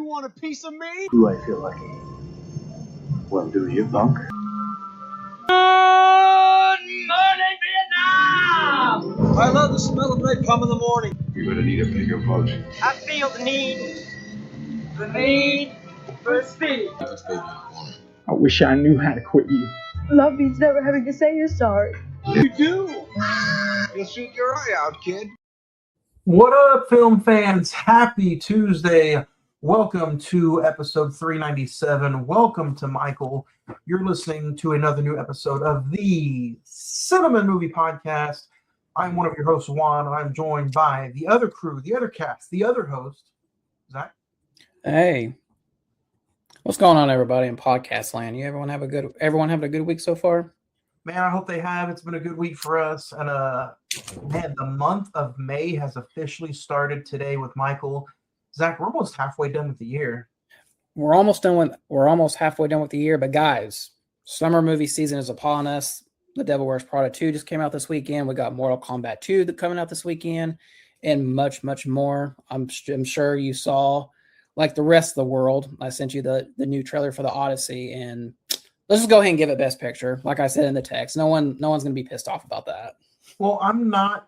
want a piece of me? Do I feel lucky? Well, do you, punk? Good morning, Vietnam! I love the smell of napalm in the morning. You're gonna need a bigger boat. I feel the need for speed. I wish I knew how to quit you. Love means never having to say you're sorry. You do. You'll shoot your eye out, kid. What up, film fans? Happy Tuesday. Welcome to episode 397. Welcome to Michael. You're listening to another new episode of the Cine-Men Movie Podcast. I'm one of your hosts, Juan, and I'm joined by the other crew, the other cast, the other host, Zach. Hey, what's going on, everybody in podcast land? Everyone having a good week so far? Man, I hope they have. It's been a good week for us, and man, the month of May has officially started today with Michael. Zach, we're almost halfway done with the year. We're almost halfway done with the year, but guys, summer movie season is upon us. The Devil Wears Prada 2 just came out this weekend. We got Mortal Kombat 2 coming out this weekend, and much, much more. I'm sure you saw, like the rest of the world, I sent you the new trailer for the Odyssey, and let's just go ahead and give it Best Picture. Like I said in the text, no one's going to be pissed off about that. Well, I'm not.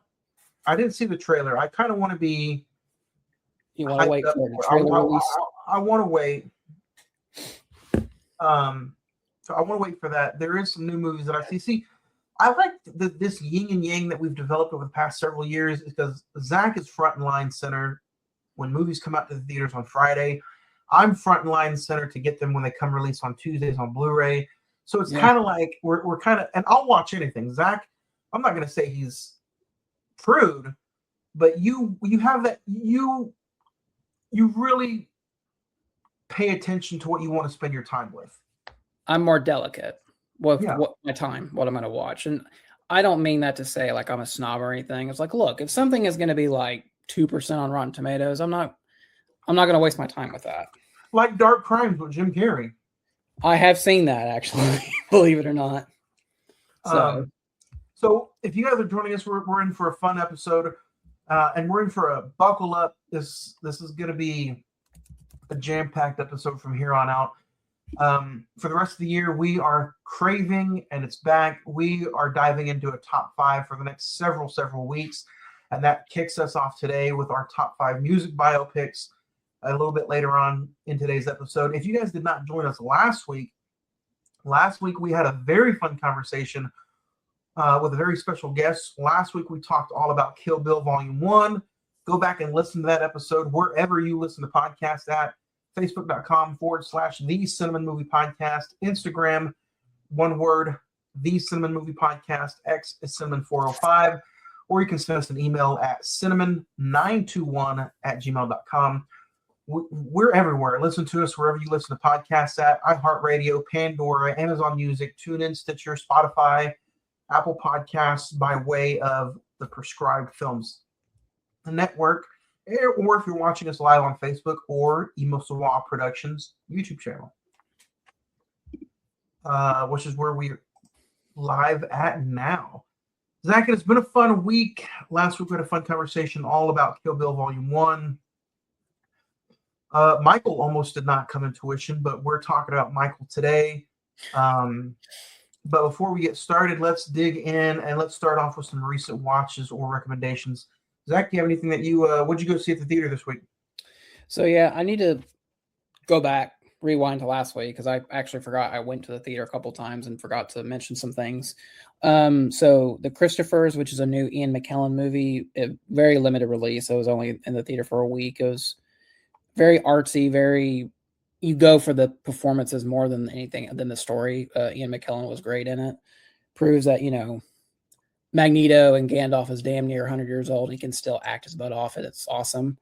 I didn't see the trailer. I kind of want to be. You want to wait for the trailer release? I want to wait. So I want to wait for that. There is some new movies that I see. See, I like this yin and yang that we've developed over the past several years because Zach is front and line center when movies come out to the theaters on Friday. I'm front and line center to get them when they come release on Tuesdays on Blu-ray. So it's kind of like we're kind of, and I'll watch anything. Zach, I'm not going to say he's prude, but you have that, you really pay attention to what you want to spend your time with. I'm more delicate with what I'm going to watch. And I don't mean that to say like I'm a snob or anything. It's like, look, if something is going to be like 2% on Rotten Tomatoes, I'm not going to waste my time with that. Like Dark Crimes with Jim Carrey. I have seen that, actually, believe it or not. So if you guys are joining us, we're in for a fun episode, and we're in for a buckle up. This is going to be a jam-packed episode from here on out. For the rest of the year, we are craving, and it's back. We are diving into a top 5 for the next several weeks, and that kicks us off today with our top 5 music biopics. A little bit later on in today's episode. If you guys did not join us last week we had a very fun conversation with a very special guest. Last week we talked all about Kill Bill Volume 1. Go back and listen to that episode wherever you listen to podcasts at. Facebook.com/The Cine-Men Movie Podcast. Instagram, one word, The Cine-Men Movie Podcast. X is Cinnamon405. Or you can send us an email at cinnamon921@gmail.com. We're everywhere. Listen to us wherever you listen to podcasts at. iHeartRadio, Pandora, Amazon Music, TuneIn, Stitcher, Spotify, Apple Podcasts by way of the Prescribed Films Network, or if you're watching us live on Facebook or Emo Sawa Productions YouTube channel, which is where we're live at now. Zach, it's been a fun week. Last week we had a fun conversation all about Kill Bill Volume 1. Michael almost did not come into fruition, but we're talking about Michael today. But before we get started, let's dig in and let's start off with some recent watches or recommendations. Zach, do you have anything that what'd you go see at the theater this week? So yeah, I need to go back, rewind to last week because I actually forgot I went to the theater a couple times and forgot to mention some things. So The Christophers, which is a new Ian McKellen movie, a very limited release. It was only in the theater for a week. It was very artsy, you go for the performances more than anything than the story. Ian McKellen was great in it. Proves that, Magneto and Gandalf is damn near 100 years old. He can still act his butt off. It's awesome.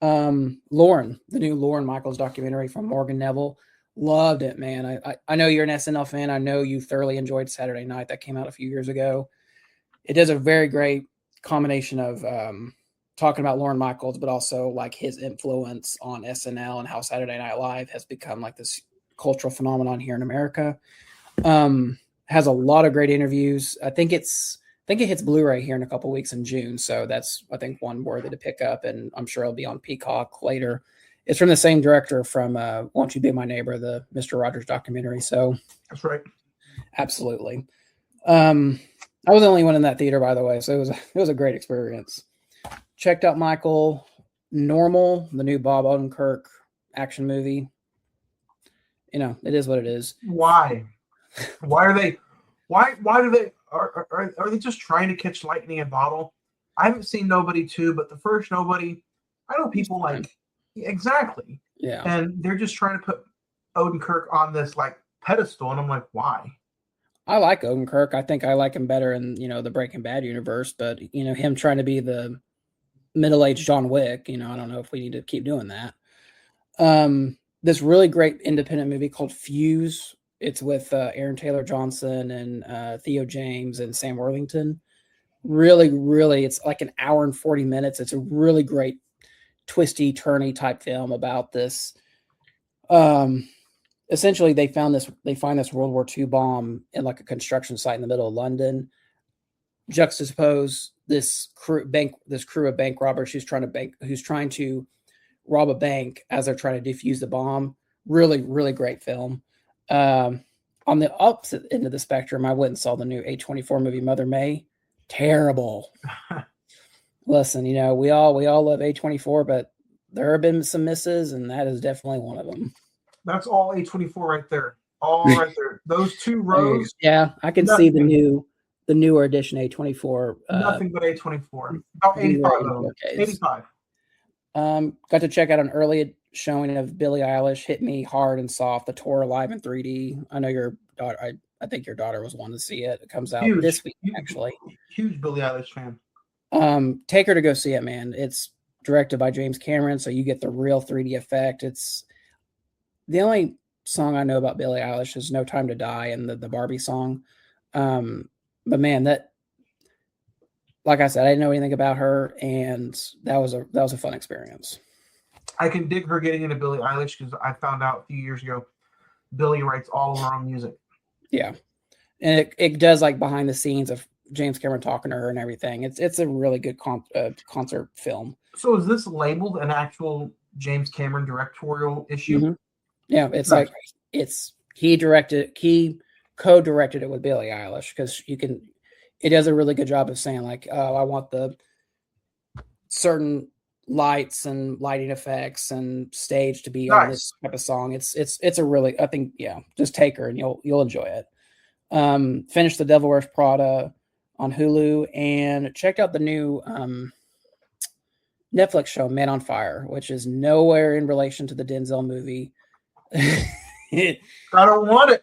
Lauren, the new Lauren Michaels documentary from Morgan Neville. Loved it, man. I know you're an SNL fan. I know you thoroughly enjoyed Saturday Night. That came out a few years ago. It does a very great combination of talking about Lauren Michaels, but also like his influence on SNL and how Saturday Night Live has become like this cultural phenomenon here in America. Has a lot of great interviews. I think it hits Blu-ray here in a couple weeks in June. So that's, I think, one worthy to pick up, and I'm sure it'll be on Peacock later. It's from the same director from Won't You Be My Neighbor, the Mr. Rogers documentary. So That's right. absolutely. I was the only one in that theater, by the way, so it was a great experience. Checked out Michael Normal, the new Bob Odenkirk action movie. You know, it is what it is. Why? Why are they? Why do they? Are they just trying to catch lightning in a bottle? I haven't seen Nobody 2, but the first Nobody, I know people like exactly. Yeah. And they're just trying to put Odenkirk on this like pedestal, and I'm like, why? I like Odenkirk. I think I like him better in, you know, the Breaking Bad universe, but, you know, him trying to be the middle-aged John Wick, you know, I don't know if we need to keep doing that. This really great independent movie called Fuse. It's with Aaron Taylor Johnson and Theo James and Sam Worthington. Really, really, it's like an hour and 40 minutes. It's a really great twisty, turny type film about this. Essentially, they find this World War II bomb in like a construction site in the middle of London. Juxtapose this crew of bank robbers who's trying to rob a bank as they're trying to defuse the bomb. Really, really great film. On the opposite end of the spectrum, I went and saw the new A24 movie Mother May. Terrible. Listen, you know, we all love A24, but there have been some misses, and that is definitely one of them. That's all A24 right there. All right there. Those two rows. Yeah, I can see the newer edition A24. Nothing but A24. About 85 though. 85. Got to check out an early showing of Billie Eilish, Hit Me Hard and Soft, the tour live in 3D. I know your daughter, I think your daughter was wanting to see it. It comes out this week, actually. Huge Billie Eilish fan. Take her to go see it, man. It's directed by James Cameron, so you get the real 3D effect. It's the only song I know about Billie Eilish is No Time to Die and the Barbie song. But man, that, like I said, I didn't know anything about her, and that was a fun experience. I can dig her getting into Billie Eilish because I found out a few years ago Billie writes all of her own music. Yeah, and it does like behind the scenes of James Cameron talking to her and everything. It's a really good concert film. So is this labeled an actual James Cameron directorial issue? Mm-hmm. Yeah, it's nice. He co-directed it with Billie Eilish because it does a really good job of saying like, oh, I want the certain lights and lighting effects and stage to be on this type of song. It's a really, I think, yeah, just take her and you'll enjoy it. Finished The Devil Wears Prada on Hulu and checked out the new Netflix show Man on Fire, which is nowhere in relation to the Denzel movie. I don't want it.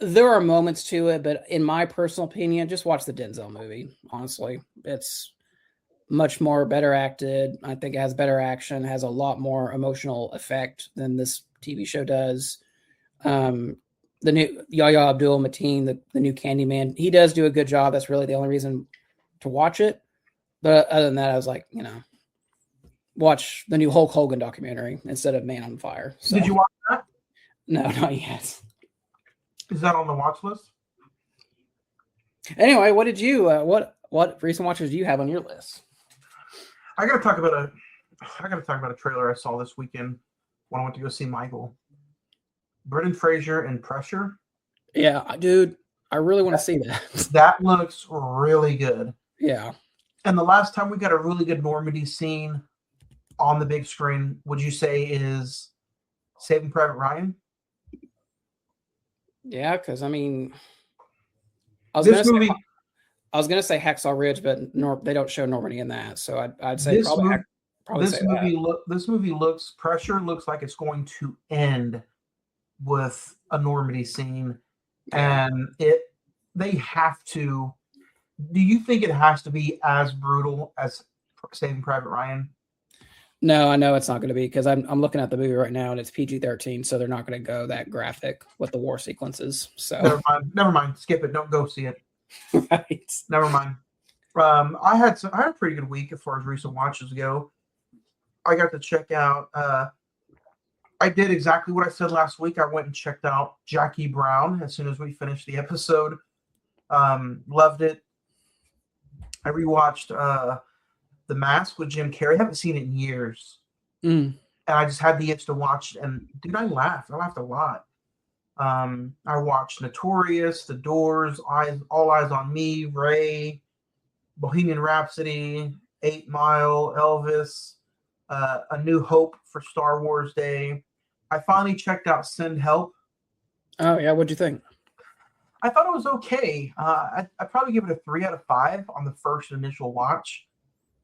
There are moments to it, but in my personal opinion, just watch the Denzel movie. Honestly, it's much more better acted. I think it has better action, has a lot more emotional effect than this TV show does. The new Yahya Abdul-Mateen, the new Candyman, he does do a good job. That's really the only reason to watch it. But other than that, I was like, watch the new Hulk Hogan documentary instead of Man on Fire. So, did you watch that? No, not yet. Is that on the watch list? Anyway, what did you what recent watches do you have on your list? I gotta talk about a trailer I saw this weekend when I went to go see Michael. Brendan Fraser and Pressure. Yeah, dude, I really want to see that. That looks really good. Yeah. And the last time we got a really good Normandy scene on the big screen, would you say is Saving Private Ryan? Yeah, because I mean, I was gonna say Hacksaw Ridge, but they don't show Normandy in that, so I'd say this movie looks Pressure looks like it's going to end with a Normandy scene, and they have to. Do you think it has to be as brutal as Saving Private Ryan? No, I know it's not going to be because I'm looking at the movie right now and it's PG-13, so they're not going to go that graphic with the war sequences. So never mind. Skip it. Don't go see it. Right. Never mind. I had a pretty good week as far as recent watches go. I got to check out. I did exactly what I said last week. I went and checked out Jackie Brown as soon as we finished the episode. Loved it. I rewatched The Mask with Jim Carrey. I haven't seen it in years. Mm. And I just had the itch to watch it. And dude, I laughed. I laughed a lot. I watched Notorious, The Doors, All Eyes on Me, Ray, Bohemian Rhapsody, 8 Mile, Elvis, A New Hope for Star Wars Day. I finally checked out Send Help. Oh yeah, what'd you think? I thought it was okay. I'd probably give it a 3 out of 5 on the first initial watch.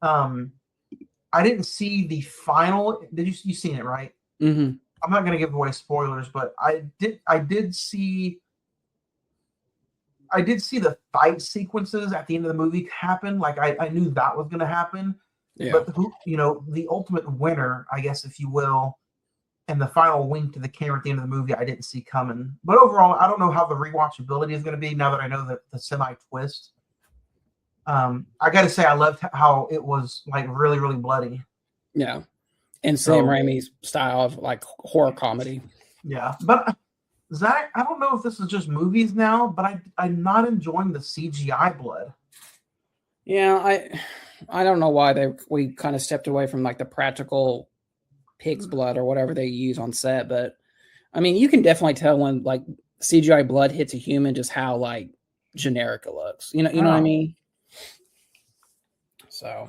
I didn't see the final. Did you seen it, right? Mm-hmm. I'm not going to give away spoilers, but I did see the fight sequences at the end of the movie happen. Like I knew that was going to happen. Yeah. But the ultimate winner, I guess, if you will, and the final wink to the camera at the end of the movie, I didn't see coming. But overall, I don't know how the rewatchability is going to be now that I know the semi twist. I got to say, I loved how it was like really, really bloody. Yeah. And Sam Raimi's style of like horror comedy. Yeah. But Zach, I don't know if this is just movies now, but I'm not enjoying the CGI blood. Yeah, I don't know why we kind of stepped away from like the practical pig's blood or whatever they use on set, but I mean, you can definitely tell when like CGI blood hits a human just how like generic it looks. You know what I mean? So,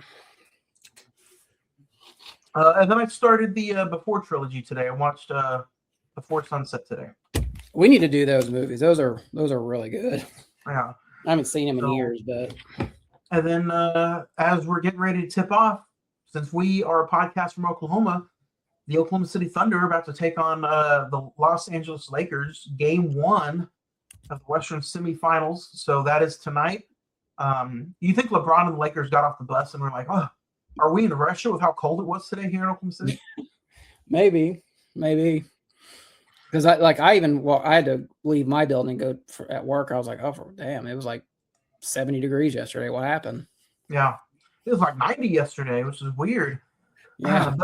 and then I started the Before trilogy today. I watched Before Sunset today. We need to do those movies. Those are really good. Yeah, I haven't seen them in years, but. And then as we're getting ready to tip off, since we are a podcast from Oklahoma, the Oklahoma City Thunder are about to take on the Los Angeles Lakers, Game 1 of the Western semifinals. So that is tonight. You think LeBron and the Lakers got off the bus and were like, oh, are we in Russia with how cold it was today here in Oklahoma City? Maybe. Because I had to leave my building and go at work. I was like, oh, damn, it was like 70 degrees yesterday. What happened? Yeah. It was like 90 yesterday, which is weird. Yeah.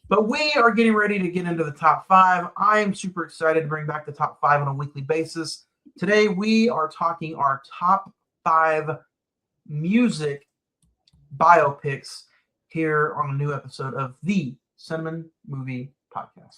But we are getting ready to get into the top 5. I am super excited to bring back the top 5 on a weekly basis. Today, we are talking our top 5 music biopics here on a new episode of the Cine-Men Movie Podcast.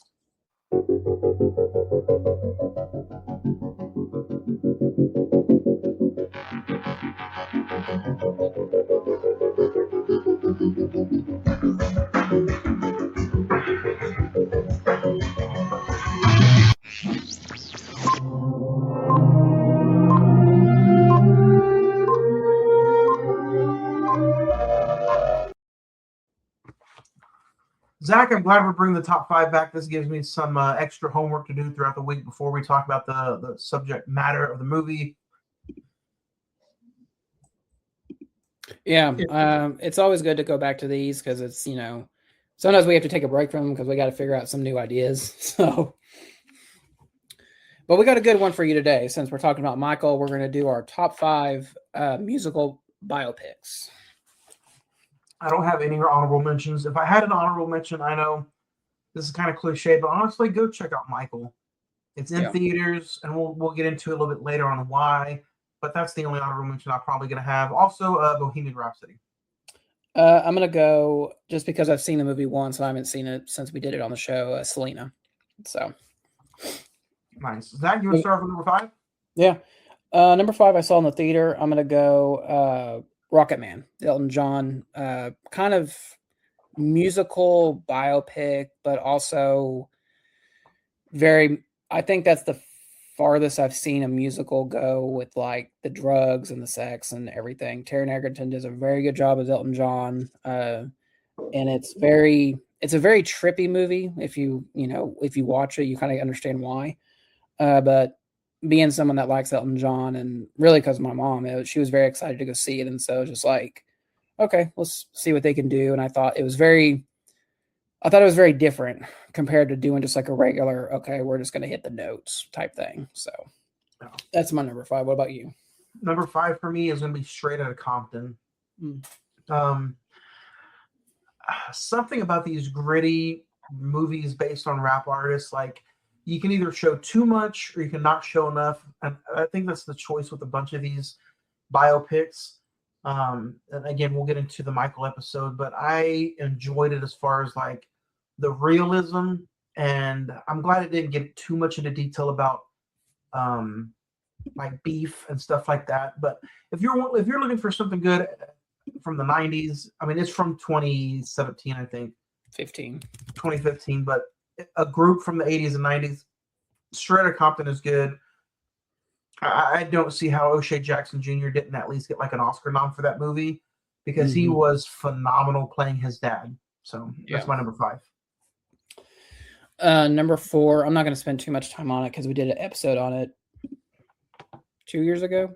Zach, I'm glad we're bringing the top 5 back. This gives me some extra homework to do throughout the week before we talk about the subject matter of the movie. Yeah, it's always good to go back to these because it's, sometimes we have to take a break from them because we got to figure out some new ideas. So, but we got a good one for you today. Since we're talking about Michael, we're going to do our top 5 musical biopics. I don't have any honorable mentions. If I had an honorable mention, I know this is kind of cliche, but honestly, go check out Michael. It's in theaters, and we'll get into it a little bit later on why. But that's the only honorable mention I'm probably going to have. Also, Bohemian Rhapsody. I'm going to go, just because I've seen the movie once and I haven't seen it since we did it on the show, Selena. So. Nice. Zach, you want to start with number 5? Yeah. Number 5 I saw in the theater. I'm going to go Rocket Man, Elton John. Kind of musical biopic, but also I think that's the farthest I've seen a musical go with like the drugs and the sex and everything. Taron Egerton does a very good job as Elton John. And it's a very trippy movie. If you watch it, you kind of understand why. But being someone that likes Elton John, and really because of my mom, she was very excited to go see it. And so just like, okay, let's see what they can do. And I thought it was very different compared to doing just like a regular, okay, we're just going to hit the notes type thing. So that's my number 5. What about you? Number 5 for me is going to be Straight Outta Compton. Something about these gritty movies based on rap artists, like you can either show too much or you can not show enough. And I think that's the choice with a bunch of these biopics. And again, we'll get into the Michael episode, but I enjoyed it as far as like the realism, and I'm glad it didn't get too much into detail about um, like beef and stuff like that. But if you're looking for something good from the '90s, I mean, it's from 2017, I think, 15. 2015, but a group from the '80s and '90s, Straight Outta Compton is good. I don't see how O'Shea Jackson Jr. didn't at least get like an Oscar nom for that movie because he Mhm. was phenomenal playing his dad. So that's Yeah. my number 5. Number 4, I'm not going to spend too much time on it because we did an episode on it 2 years ago.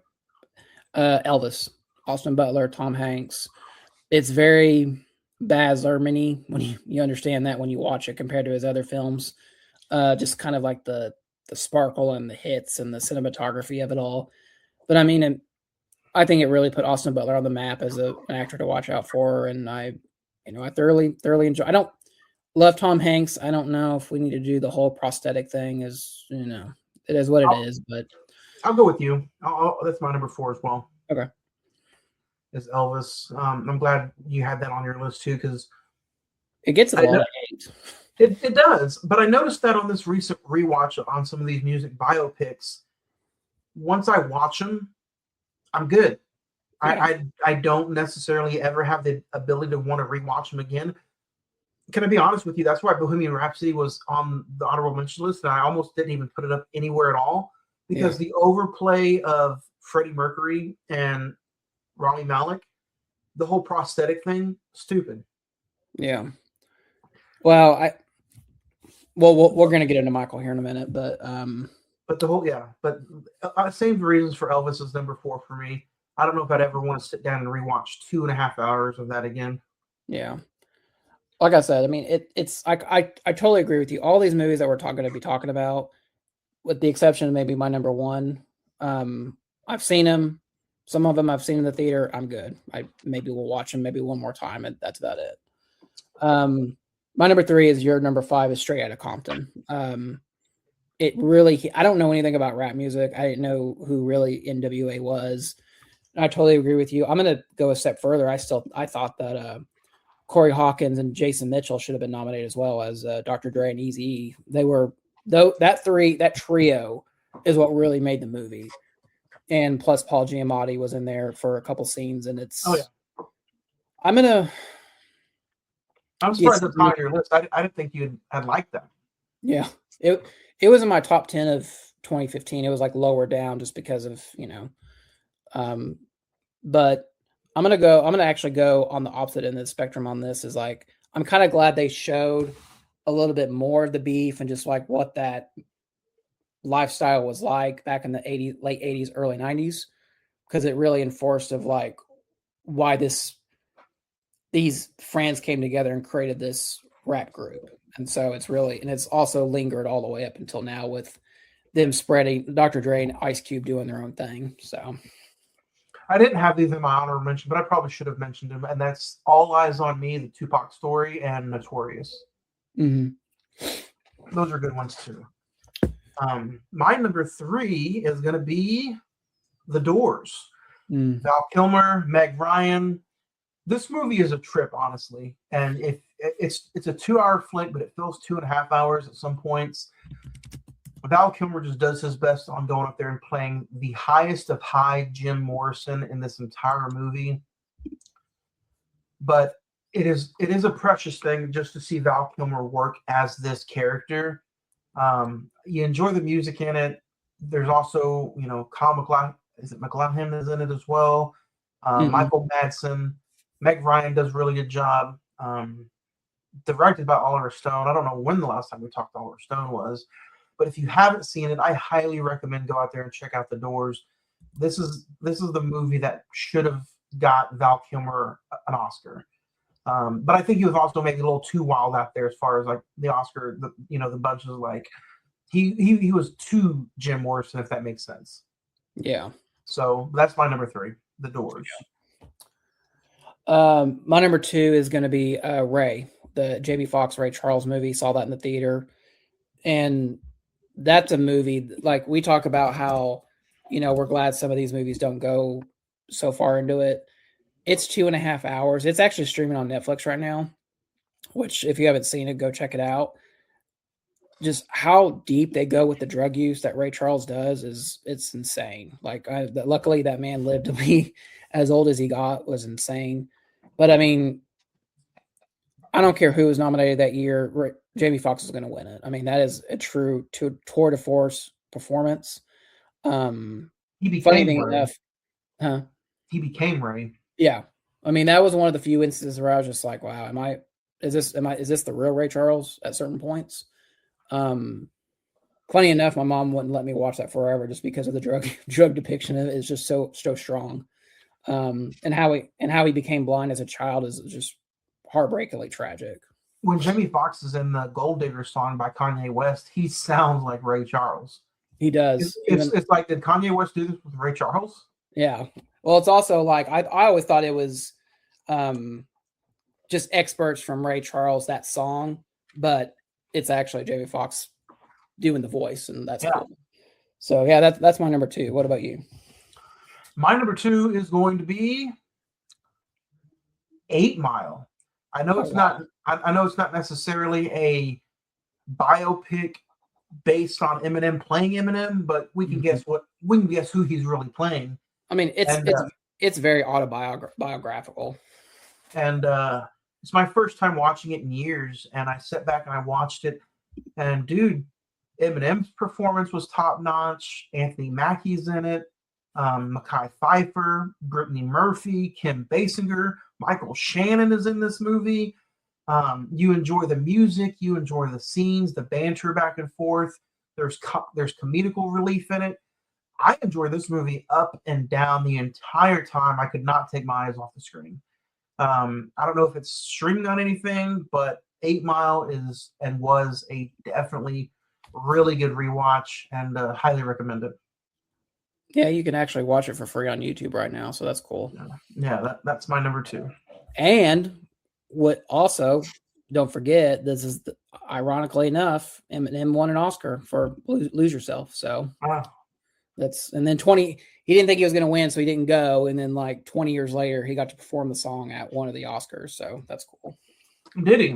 Elvis, Austin Butler, Tom Hanks. It's very Baz Luhrmann-y when you understand that when you watch it compared to his other films. Just kind of like the sparkle and the hits and the cinematography of it all. But I mean, I think it really put Austin Butler on the map as an actor to watch out for. And I thoroughly enjoy. I don't love Tom Hanks. I don't know if we need to do the whole prosthetic thing. It is what it is. But I'll go with you. That's my number 4 as well. Okay. Is Elvis. I'm glad you had that on your list too because it gets a lot of hate. It does, but I noticed that on this recent rewatch on some of these music biopics, once I watch them, I'm good. Yeah. I don't necessarily ever have the ability to want to rewatch them again. Can I be honest with you? That's why Bohemian Rhapsody was on the honorable mention list, and I almost didn't even put it up anywhere at all because the overplay of Freddie Mercury and Rami Malek, the whole prosthetic thing, stupid. Yeah. Well, we're going to get into Michael here in a minute, but the whole same reasons for Elvis is number 4 for me. I don't know if I'd ever want to sit down and rewatch 2.5 hours of that again. Yeah, like I said, I mean, I totally agree with you. All these movies that we're going to be talking about, with the exception of maybe my number 1, I've seen them. Some of them I've seen in the theater. I'm good. Maybe we'll watch them maybe one more time, and that's about it. My number 3 is your number 5 is Straight Outta Compton. It really, I don't know anything about rap music. I didn't know who really NWA was. I totally agree with you. I'm going to go a step further. I thought that Corey Hawkins and Jason Mitchell should have been nominated as well as Dr. Dre and Eazy-E. They were, though, that trio is what really made the movie. And plus Paul Giamatti was in there for a couple scenes, and it's. Oh yeah. I'm surprised that's on your list. I didn't think you had liked that. Yeah, it was in my top 10 of 2015. It was like lower down just because of but I'm gonna actually go on the opposite end of the spectrum on this. Is like I'm kind of glad they showed a little bit more of the beef and just like what that lifestyle was like back in the late 80s, early 90s, because it really enforced of like why these friends came together and created this rap group. And so it's also lingered all the way up until now with them spreading Dr. Dre and Ice Cube doing their own thing. So I didn't have these in my honorable mention, but I probably should have mentioned them. And that's All Eyes on Me, the Tupac Story, and Notorious. Mm-hmm. Those are good ones too. My number 3 is going to be The Doors. Val Kilmer, Meg Ryan. This movie is a trip, honestly. And if it's a 2-hour flick, but it feels 2.5 hours at some points. Val Kilmer just does his best on going up there and playing the highest of high Jim Morrison in this entire movie. But it is a precious thing just to see Val Kilmer work as this character. You enjoy the music in it. There's also, Kyle MacLachlan, McLachlan is in it as well. Michael Madsen. Meg Ryan does a really good job. Directed by Oliver Stone. I don't know when the last time we talked to Oliver Stone was, but if you haven't seen it, I highly recommend go out there and check out The Doors. This is the movie that should have got Val Kilmer an Oscar. But I think he was also maybe a little too wild out there as far as like the Oscar, the bunches like he was too Jim Morrison, if that makes sense. Yeah. So that's my number 3, The Doors. My number 2 is going to be Ray, the Jamie Foxx Ray Charles movie. Saw that in the theater, and that's a movie like we talk about how we're glad some of these movies don't go so far into it. It's 2.5 hours. It's actually streaming on Netflix right now, which if you haven't seen it, go check it out. Just how deep they go with the drug use that Ray Charles does it's insane. Like, luckily that man lived to be as old as he got was insane. But I mean, I don't care who was nominated that year. Jamie Foxx is going to win it. I mean, that is a true tour de force performance. He Funny became thing Ray. enough, huh? He became Ray. Yeah, I mean that was one of the few instances where I was just like, "Wow, is this the real Ray Charles?" At certain points. Funny enough, my mom wouldn't let me watch that forever just because of the drug depiction of it is just so strong. And how he became blind as a child is just heartbreakingly tragic. When Jamie Foxx is in the Gold Digger song by Kanye West, he sounds like Ray Charles. He does. It's like, did Kanye West do this with Ray Charles? Yeah. Well, it's also like I always thought it was just experts from Ray Charles, that song, but it's actually Jamie Foxx doing the voice, and that's cool. So yeah, that's my number 2. What about you? My number 2 is going to be 8 Mile. I know it's not necessarily a biopic based on Eminem playing Eminem, but we can guess who he's really playing. I mean, it's very autobiographical. And it's my first time watching it in years, and I sat back and I watched it, and dude, Eminem's performance was top notch. Anthony Mackie's in it. Mekhi Phifer, Brittany Murphy, Kim Basinger, Michael Shannon is in this movie. You enjoy the music, you enjoy the scenes, the banter back and forth. There's comedical relief in it. I enjoy this movie up and down the entire time. I could not take my eyes off the screen. I don't know if it's streaming on anything, but 8 Mile is and was a definitely really good rewatch, and highly recommend it. Yeah, you can actually watch it for free on YouTube right now, so that's cool. Yeah, that's my number 2. And what also, don't forget, this is ironically enough, Eminem won an Oscar for Lose Yourself. So and then he didn't think he was going to win, so he didn't go. And then like 20 years later, he got to perform the song at one of the Oscars. So that's cool. Did he?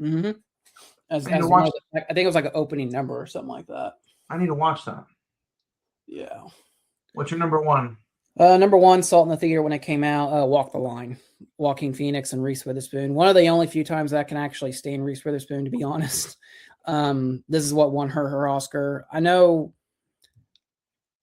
Mm-hmm. I think it was like an opening number or something like that. I need to watch that. Yeah. What's your number 1? Number 1, saw it in the theater when it came out. Walk the Line. Joaquin Phoenix and Reese Witherspoon. One of the only few times I can actually stand Reese Witherspoon, to be honest. This is what won her Oscar. I know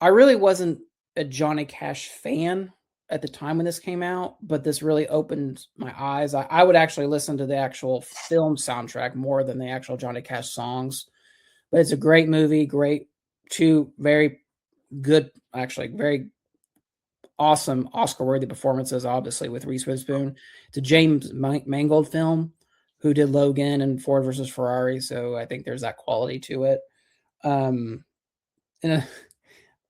I really wasn't a Johnny Cash fan at the time when this came out, but this really opened my eyes. I would actually listen to the actual film soundtrack more than the actual Johnny Cash songs. But it's a great movie, two very good, actually very awesome Oscar-worthy performances, obviously, with Reese Witherspoon. It's a James Mangold film, who did Logan and Ford versus Ferrari, so I think there's that quality to it. And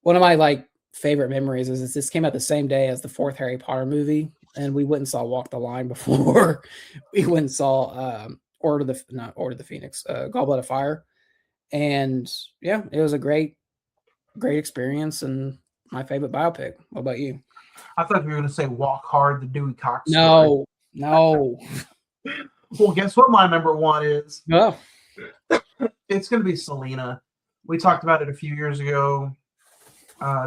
one of my favorite memories is this came out the same day as the 4th Harry Potter movie, and we went and saw Walk the Line before we went and saw Order the Phoenix, Goblet of Fire. And yeah, it was a great experience and my favorite biopic. What about you? I thought you were going to say Walk Hard, the Dewey Cox story. No. Well, guess what my number 1 is? No. It's going to be Selena. We talked about it a few years ago.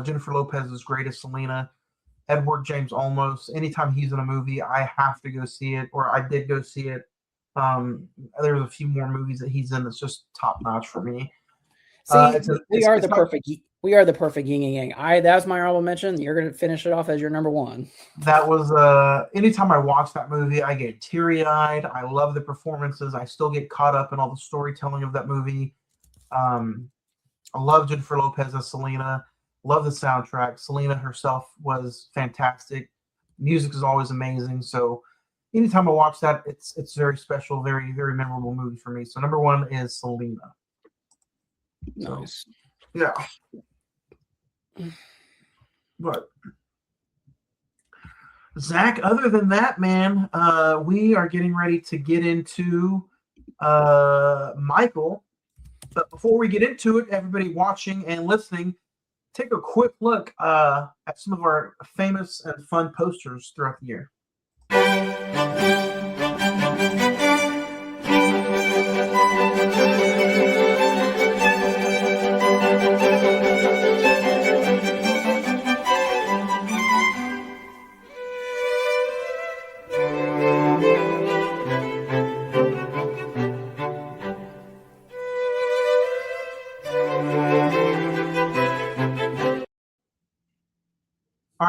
Jennifer Lopez is great as Selena. Edward James Olmos. Anytime he's in a movie, I have to go see it, or I did go see it. There's a few more movies that he's in that's just top notch for me. See, we are the perfect yin and yang. That was my honorable mention. You're going to finish it off as your number 1. That was anytime I watch that movie, I get teary-eyed. I love the performances. I still get caught up in all the storytelling of that movie. I love Jennifer Lopez as Selena. Love the soundtrack. Selena herself was fantastic. Music is always amazing. So anytime I watch that, it's very special, very, very memorable movie for me. So number 1 is Selena. Nice. So, yeah. But Zach, other than that, man, we are getting ready to get into Michael. But before we get into it, everybody watching and listening, take a quick look at some of our famous and fun posters throughout the year. All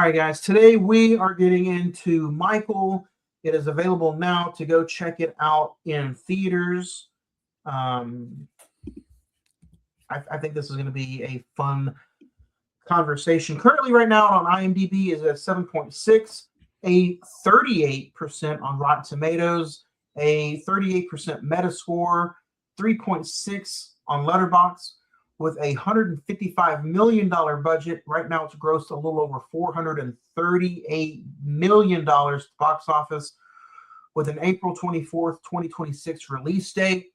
right, guys. Today we are getting into Michael. It is available now to go check it out in theaters. I think this is going to be a fun conversation. Currently, right now on IMDb is at 7.6, a 38% on Rotten Tomatoes, a 38% Metascore, 3.6 on Letterboxd, with a $155 million budget. Right now, it's grossed a little over $438 million box office, with an April 24th, 2026 release date.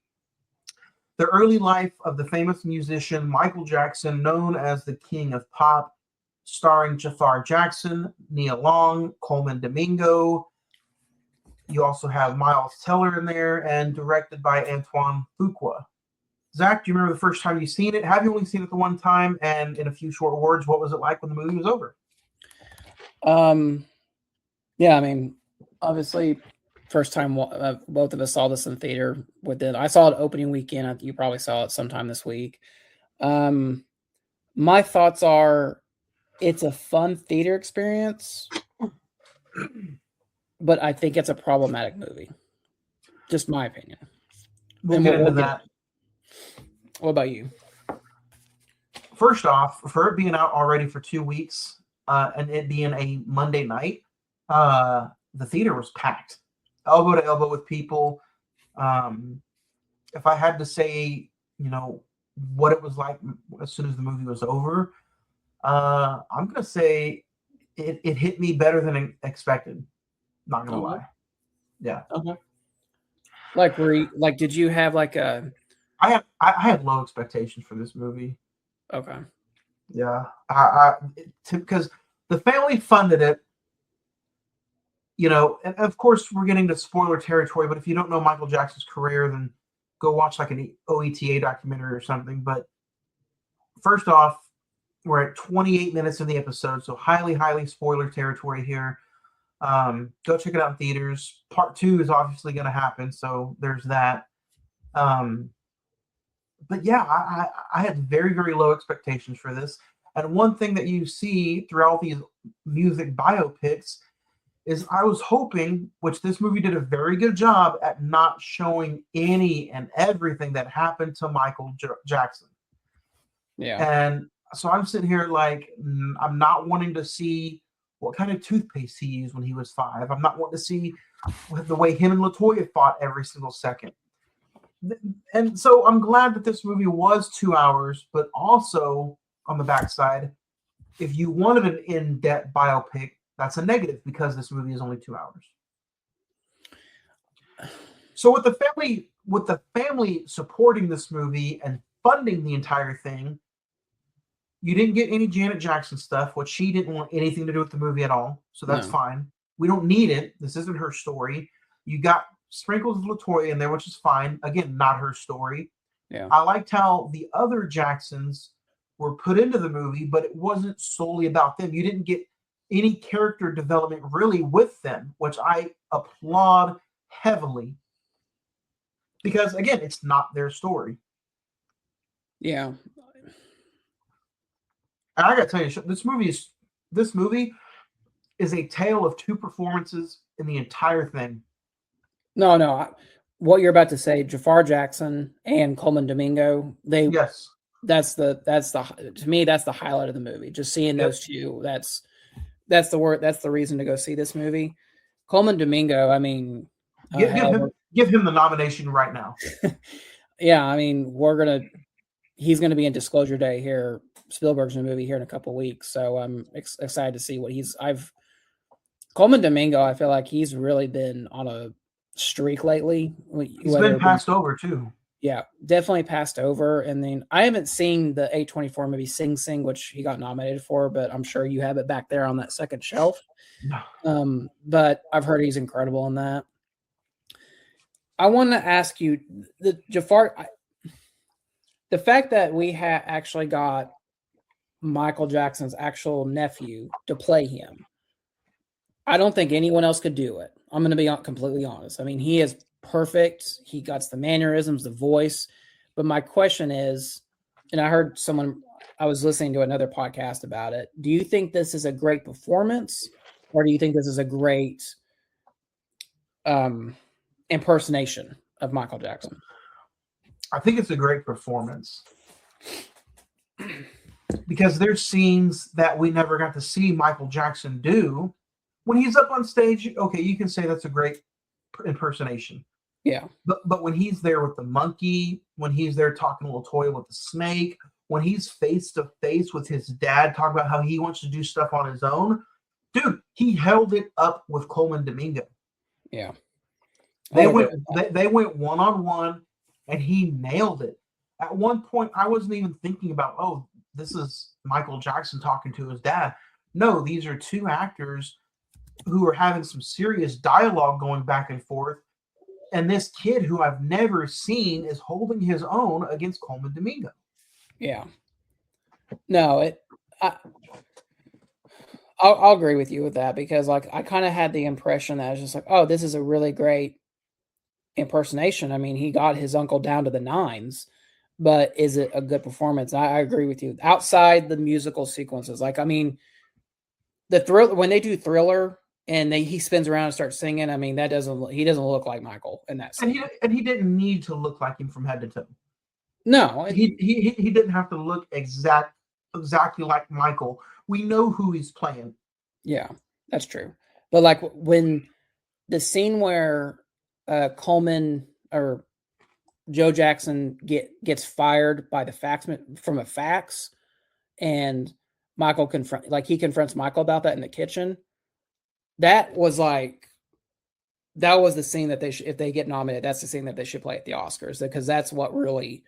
The early life of the famous musician Michael Jackson, known as the King of Pop, starring Jafar Jackson, Nia Long, Coleman Domingo. You also have Miles Teller in there, and directed by Antoine Fuqua. Zach, do you remember the first time you seen it? Have you only seen it the one time? And in a few short words, what was it like when the movie was over? Yeah, I mean, obviously, first time both of us saw this in the theater. I saw it opening weekend. I think you probably saw it sometime this week. My thoughts are, it's a fun theater experience, but I think it's a problematic movie. Just my opinion. We'll get into that. What about you? First off, for it being out already for 2 weeks, and it being a Monday night, the theater was packed, elbow to elbow with people. If I had to say, what it was like as soon as the movie was over, I'm gonna say it hit me better than expected. Not gonna lie. Yeah. Okay. Did you have like a? I had low expectations for this movie. Okay. Yeah, because the family funded it. And of course we're getting to spoiler territory, but if you don't know Michael Jackson's career, then go watch like an OETA documentary or something. But first off, we're at 28 minutes in the episode, so highly spoiler territory here. Go check it out in theaters. Part 2 is obviously going to happen, so there's that. But yeah, I had very low expectations for this. And one thing that you see throughout these music biopics is I was hoping, which this movie did a very good job at not showing any and everything that happened to Michael Jackson. Yeah. And so I'm sitting here like, I'm not wanting to see what kind of toothpaste he used when he was 5. I'm not wanting to see the way him and LaToya fought every single second. And so I'm glad that this movie was 2 hours, but also on the backside, if you wanted an in-depth biopic, that's a negative because this movie is only 2 hours. So with the family supporting this movie and funding the entire thing, you didn't get any Janet Jackson stuff, which she didn't want anything to do with the movie at all. So that's fine. We don't need it. This isn't her story. You got sprinkles of LaToya in there, which is fine. Again, not her story. Yeah. I liked how the other Jacksons were put into the movie, but it wasn't solely about them. You didn't get any character development really with them, which I applaud heavily. Because again, it's not their story. Yeah. And I gotta tell you, this movie is a tale of 2 performances in the entire thing. No. What you're about to say, Jafar Jackson and Coleman Domingo, yes, to me, that's the highlight of the movie. Just seeing those two, that's the reason to go see this movie. Coleman Domingo, I mean, give him the nomination right now. Yeah, I mean, he's gonna be in Disclosure Day here. Spielberg's movie here in a couple of weeks, so I'm excited to see what Coleman Domingo. I feel like he's really been on a streak lately. He's been passed over too. Yeah, definitely passed over. And then I haven't seen the A24 movie Sing Sing, which he got nominated for, but I'm sure you have it back there on that second shelf. No. But I've heard he's incredible in that. I want to ask you, the Jafar, the fact that we actually got Michael Jackson's actual nephew to play him, I don't think anyone else could do it. I'm going to be completely honest. I mean, he is perfect. He got the mannerisms, the voice. But my question is, and I heard I was listening to another podcast about it. Do you think this is a great performance, or do you think this is a great impersonation of Michael Jackson? I think it's a great performance because there's scenes that we never got to see Michael Jackson do when he's up on stage. Okay, you can say that's a great impersonation. Yeah. But when he's there with the monkey, when he's there talking a little toy with the snake, when he's face to face with his dad, talking about how he wants to do stuff on his own, dude, he held it up with Coleman Domingo. Yeah. They went one-on-one, and he nailed it. At one point, I wasn't even thinking about, oh, this is Michael Jackson talking to his dad. No, these are two actors who are having some serious dialogue going back and forth. And this kid who I've never seen is holding his own against Coleman Domingo. Yeah. No, I'll agree with you with that, because like I kind of had the impression that I was just like, oh, this is a really great impersonation. I mean, he got his uncle down to the nines, but is it a good performance? I agree with you. Outside the musical sequences, like, I mean, when they do Thriller and he spins around and starts singing, I mean, he doesn't look like Michael in that scene. And he didn't need to look like him from head to toe. No, he didn't have to look exactly like Michael. We know who he's playing. Yeah, that's true. But like when the scene where Coleman or Joe Jackson gets fired by the from a fax, and Michael confronts Michael about that in the kitchen. That was the scene that if they get nominated, that's the scene that they should play at the Oscars, because that's what really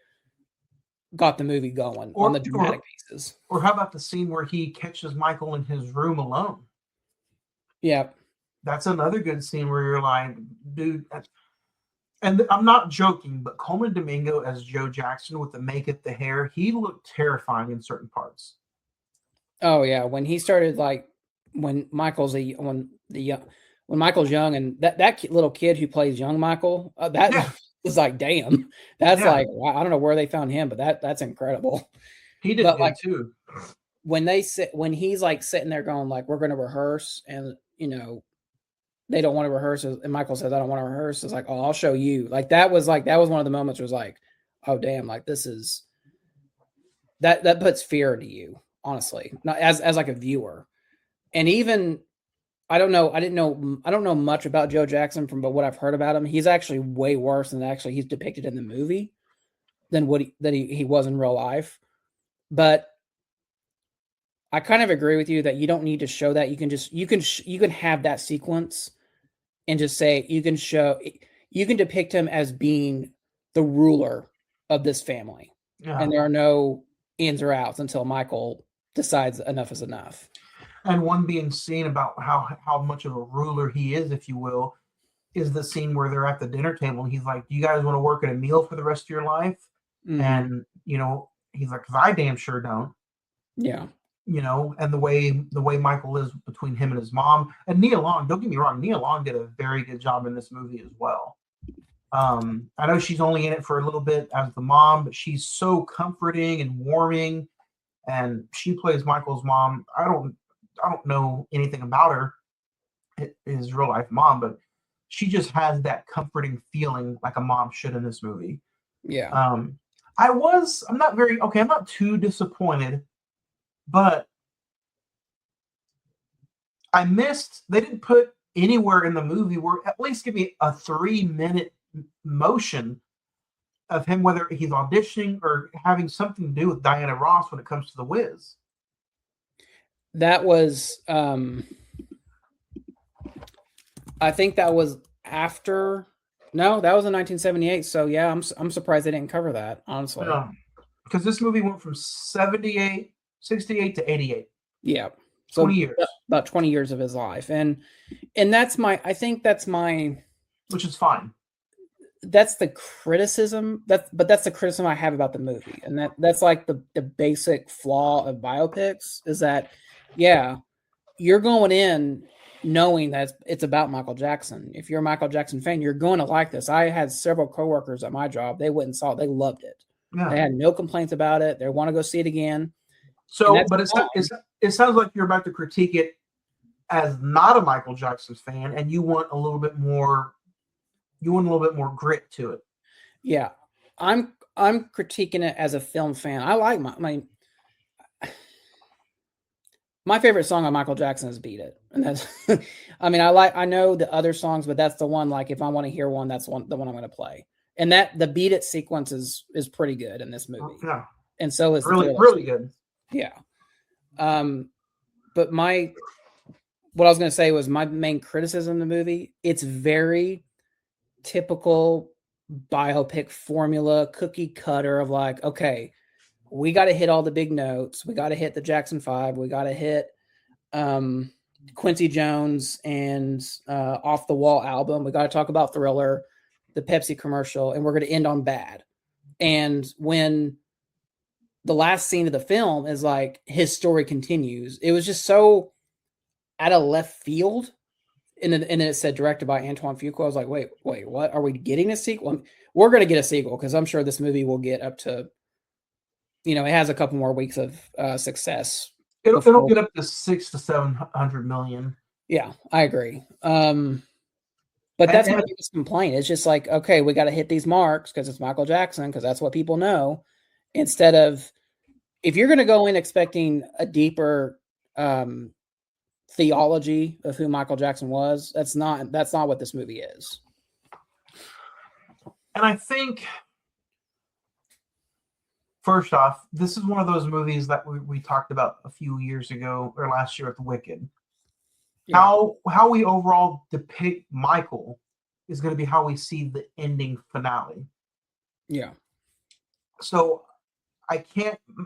got the movie going on the dramatic pieces. Or how about the scene where he catches Michael in his room alone? Yeah. That's another good scene where you're like, dude, and I'm not joking, but Coleman Domingo as Joe Jackson with the makeup, the hair, he looked terrifying in certain parts. Oh yeah, when he started, like, when Michael's when Michael's young, and that little kid who plays young Michael, was like, damn, that's like, I don't know where they found him, but that's incredible. He did good too. When he's like sitting there going like, we're going to rehearse, and they don't want to rehearse, and Michael says, I don't want to rehearse. It's like, oh, I'll show you. That was one of the moments where it was like, oh damn, like this is that puts fear into you, honestly, not as like a viewer. And even I don't know much about Joe Jackson but what I've heard about him, he's actually way worse than actually he's depicted in the movie than what he was in real life. But I kind of agree with you that you don't need to show that. You can have that sequence and just say, you can depict him as being the ruler of this family. Yeah. And there are no ins or outs until Michael decides enough is enough. And one being seen about how much of a ruler he is, if you will, is the scene where they're at the dinner table and he's like, do you guys want to work at a meal for the rest of your life? Mm-hmm. And, he's like, 'cause I damn sure don't. Yeah. And the way Michael is between him and his mom. And Nia Long, don't get me wrong, Nia Long did a very good job in this movie as well. I know she's only in it for a little bit as the mom, but she's so comforting and warming. And she plays Michael's mom. I don't know anything about her, his real life mom, but she just has that comforting feeling like a mom should in this movie. Yeah. I'm not too disappointed, but they didn't put anywhere in the movie where at least give me a 3-minute motion of him, whether he's auditioning or having something to do with Diana Ross when it comes to The Wiz. That was, I think that was after No, that was in 1978. So yeah, I'm surprised they didn't cover that, honestly. Because this movie went from 68 to 88. Yeah. So 20 years. About 20 years of his life. And I think that's my, which is fine. That's the criticism but that's the criticism I have about the movie. And that's like the basic flaw of biopics is that, yeah, you're going in knowing that it's about Michael Jackson. If you're a Michael Jackson fan, you're going to like this. I had several coworkers at my job. They went and saw it. They loved it. Yeah. They had no complaints about it. They want to go see it again. So, but it sounds like you're about to critique it as not a Michael Jackson fan, and you want a little bit more. You want a little bit more grit to it. Yeah, I'm critiquing it as a film fan. I like my favorite song on Michael Jackson is "Beat It," and that's. I mean, I know the other songs, but that's the one. Like, if I want to hear one, that's the one I'm going to play. And that the "Beat It" sequence is pretty good in this movie. Yeah, and so is really good. Yeah. But what I was going to say was my main criticism of the movie. It's very typical biopic formula, cookie cutter of like, okay, we got to hit all the big notes. We got to hit the Jackson 5. We got to hit Quincy Jones and Off the Wall album. We got to talk about Thriller, the Pepsi commercial, and we're going to end on bad. And when the last scene of the film is like his story continues, it was just so out of left field. And then it said directed by Antoine Fuqua. I was like, wait, what? Are we getting a sequel? We're going to get a sequel because I'm sure this movie will get up to, it has a couple more weeks of success. It'll get up to 600 to 700 million. Yeah, I agree. But that's my biggest complaint. It's just like, okay, we got to hit these marks because it's Michael Jackson, because that's what people know. Instead of, if you're going to go in expecting a deeper theology of who Michael Jackson was, that's not what this movie is. And I think, first off, this is one of those movies that we talked about a few years ago or last year with Wicked. Yeah. How we overall depict Michael is going to be how we see the ending finale. Yeah. So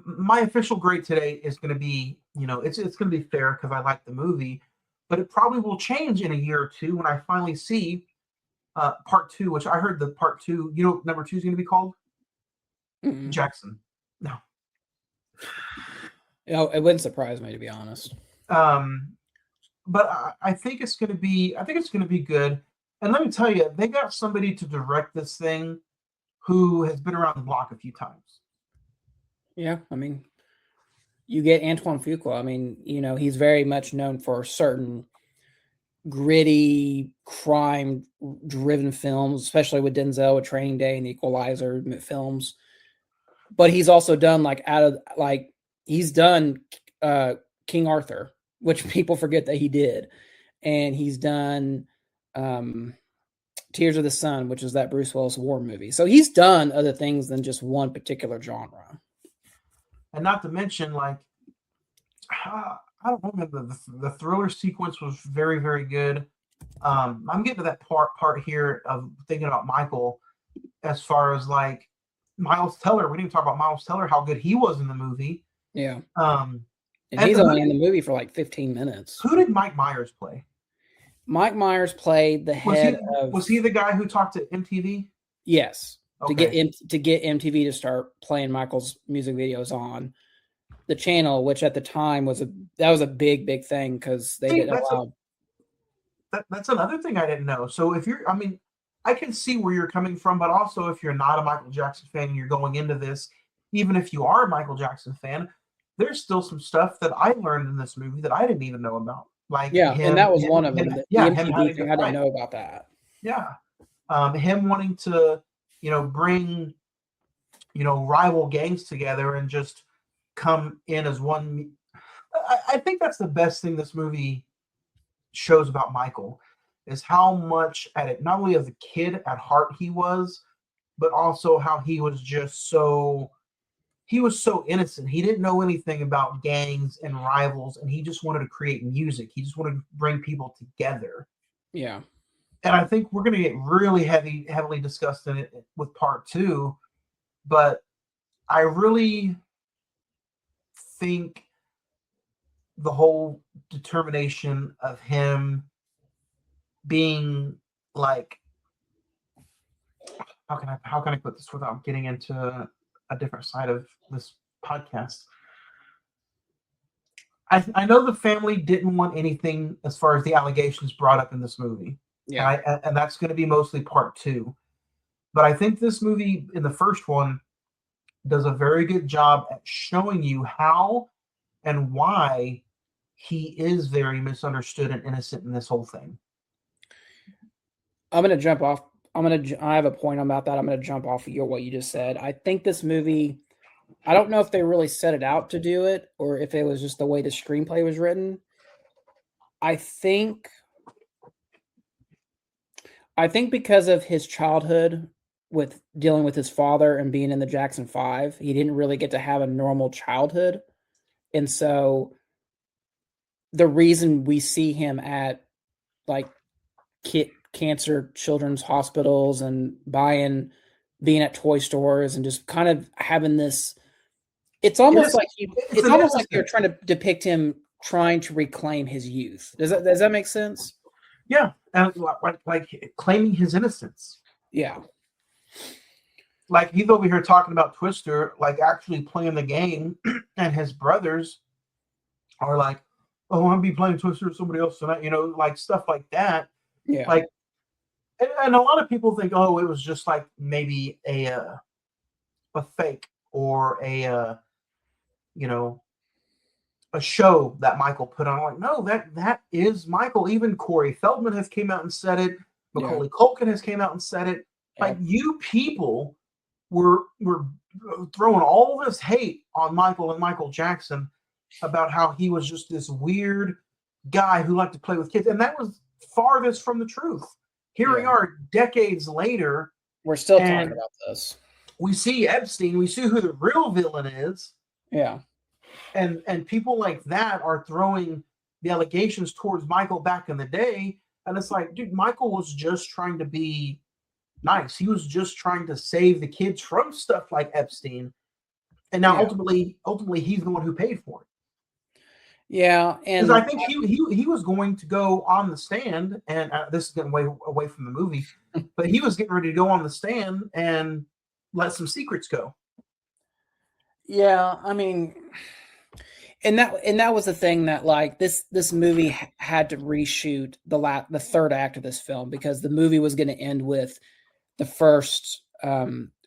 my official grade today is going to be, it's going to be fair because I like the movie, but it probably will change in a year or two when I finally see part 2, which I heard the part 2, number 2 is going to be called? Mm-hmm. Jackson. No. It wouldn't surprise me, to be honest. But I think it's going to be good. And let me tell you, they got somebody to direct this thing who has been around the block a few times. Yeah, I mean, you get Antoine Fuqua. I mean, he's very much known for certain gritty, crime-driven films, especially with Denzel, with Training Day and Equalizer films. But he's also done he's done King Arthur, which people forget that he did, and he's done Tears of the Sun, which is that Bruce Willis war movie. So he's done other things than just one particular genre. And not to mention, I don't remember, the Thriller sequence was very, very good. I'm getting to that part here of thinking about Michael as far as Miles Teller. We didn't talk about Miles Teller, how good he was in the movie. Yeah. And he's only in the movie for 15 minutes. Who did Mike Myers play? Mike Myers played the head of... Was he the guy who talked to MTV? Yes. Okay. To get MTV to start playing Michael's music videos on the channel, which at the time was a big thing because they didn't allow. That's another thing I didn't know. So I can see where you're coming from, but also if you're not a Michael Jackson fan and you're going into this, even if you are a Michael Jackson fan, there's still some stuff that I learned in this movie that I didn't even know about. And that was one of them. The MTV thing, I didn't know about that. Yeah. Him wanting to, bring, rival gangs together and just come in as one. I think that's the best thing this movie shows about Michael is how much not only as a kid at heart he was, but also how he was just so innocent. He didn't know anything about gangs and rivals, and he just wanted to create music. He just wanted to bring people together. Yeah. and I think we're going to get really heavily discussed in it with part 2. But I really think the whole determination of him being like, how can I put this without getting into a different side of this podcast? I know the family didn't want anything as far as the allegations brought up in this movie. Yeah. And that's going to be mostly part 2. But I think this movie, in the first one, does a very good job at showing you how and why he is very misunderstood and innocent in this whole thing. I'm going to jump off. I have a point about that. I'm going to jump off of what you just said. I think this movie, I don't know if they really set it out to do it or if it was just the way the screenplay was written. I think because of his childhood with dealing with his father and being in the Jackson 5, he didn't really get to have a normal childhood. And so the reason we see him at like cancer children's hospitals and being at toy stores and just kind of having this, it's almost like they're trying to depict him trying to reclaim his youth. Does that make sense? Yeah, and like claiming his innocence. Yeah. Like he's over here talking about Twister, like actually playing the game, and his brothers are like, "Oh, I'm be playing Twister with somebody else tonight," like stuff like that. Yeah. Like, and a lot of people think, "Oh, it was just like maybe a fake or a show that Michael put on." Like, no, that is Michael. Even Corey Feldman has came out and said it. Macaulay Culkin has came out and said it. Yeah. Like, you people were throwing all this hate on Michael and Michael Jackson about how he was just this weird guy who liked to play with kids, and that was farthest from the truth. Here we are, decades later. We're still talking about this. We see Epstein. We see who the real villain is. Yeah. And people like that are throwing the allegations towards Michael back in the day. And it's like, dude, Michael was just trying to be nice. He was just trying to save the kids from stuff like Epstein. And now ultimately he's the one who paid for it. Yeah. And because I think he was going to go on the stand, and this is getting way away from the movie, but he was getting ready to go on the stand and let some secrets go. Yeah. I mean, and that was the thing that like this movie had to reshoot the third act of this film because the movie was going to end with the first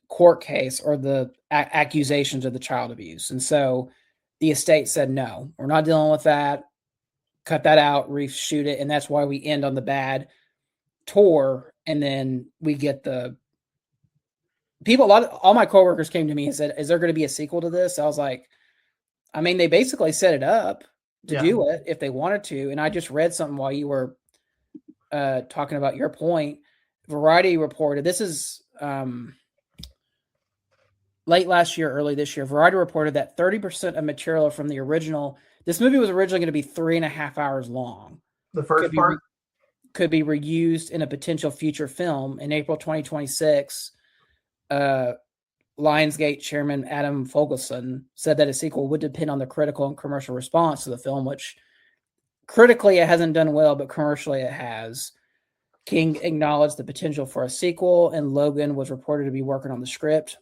court case or the accusations of the child abuse. And so the estate said, no, we're not dealing with that. Cut that out, reshoot it. And that's why we end on the bad tour. And then we get the people, all my coworkers came to me and said, is there going to be a sequel to this? I was like, I mean, they basically set it up to do it if they wanted to. And I just read something while you were talking about your point. Variety reported, this is late last year, early this year, Variety reported that 30% of material from the original, this movie was originally going to be 3.5 hours long. The first part could be reused in a potential future film. In April 2026, Lionsgate chairman Adam Fogelson said that a sequel would depend on the critical and commercial response to the film, which critically it hasn't done well, but commercially it has. King acknowledged the potential for a sequel, and Logan was reported to be working on the script.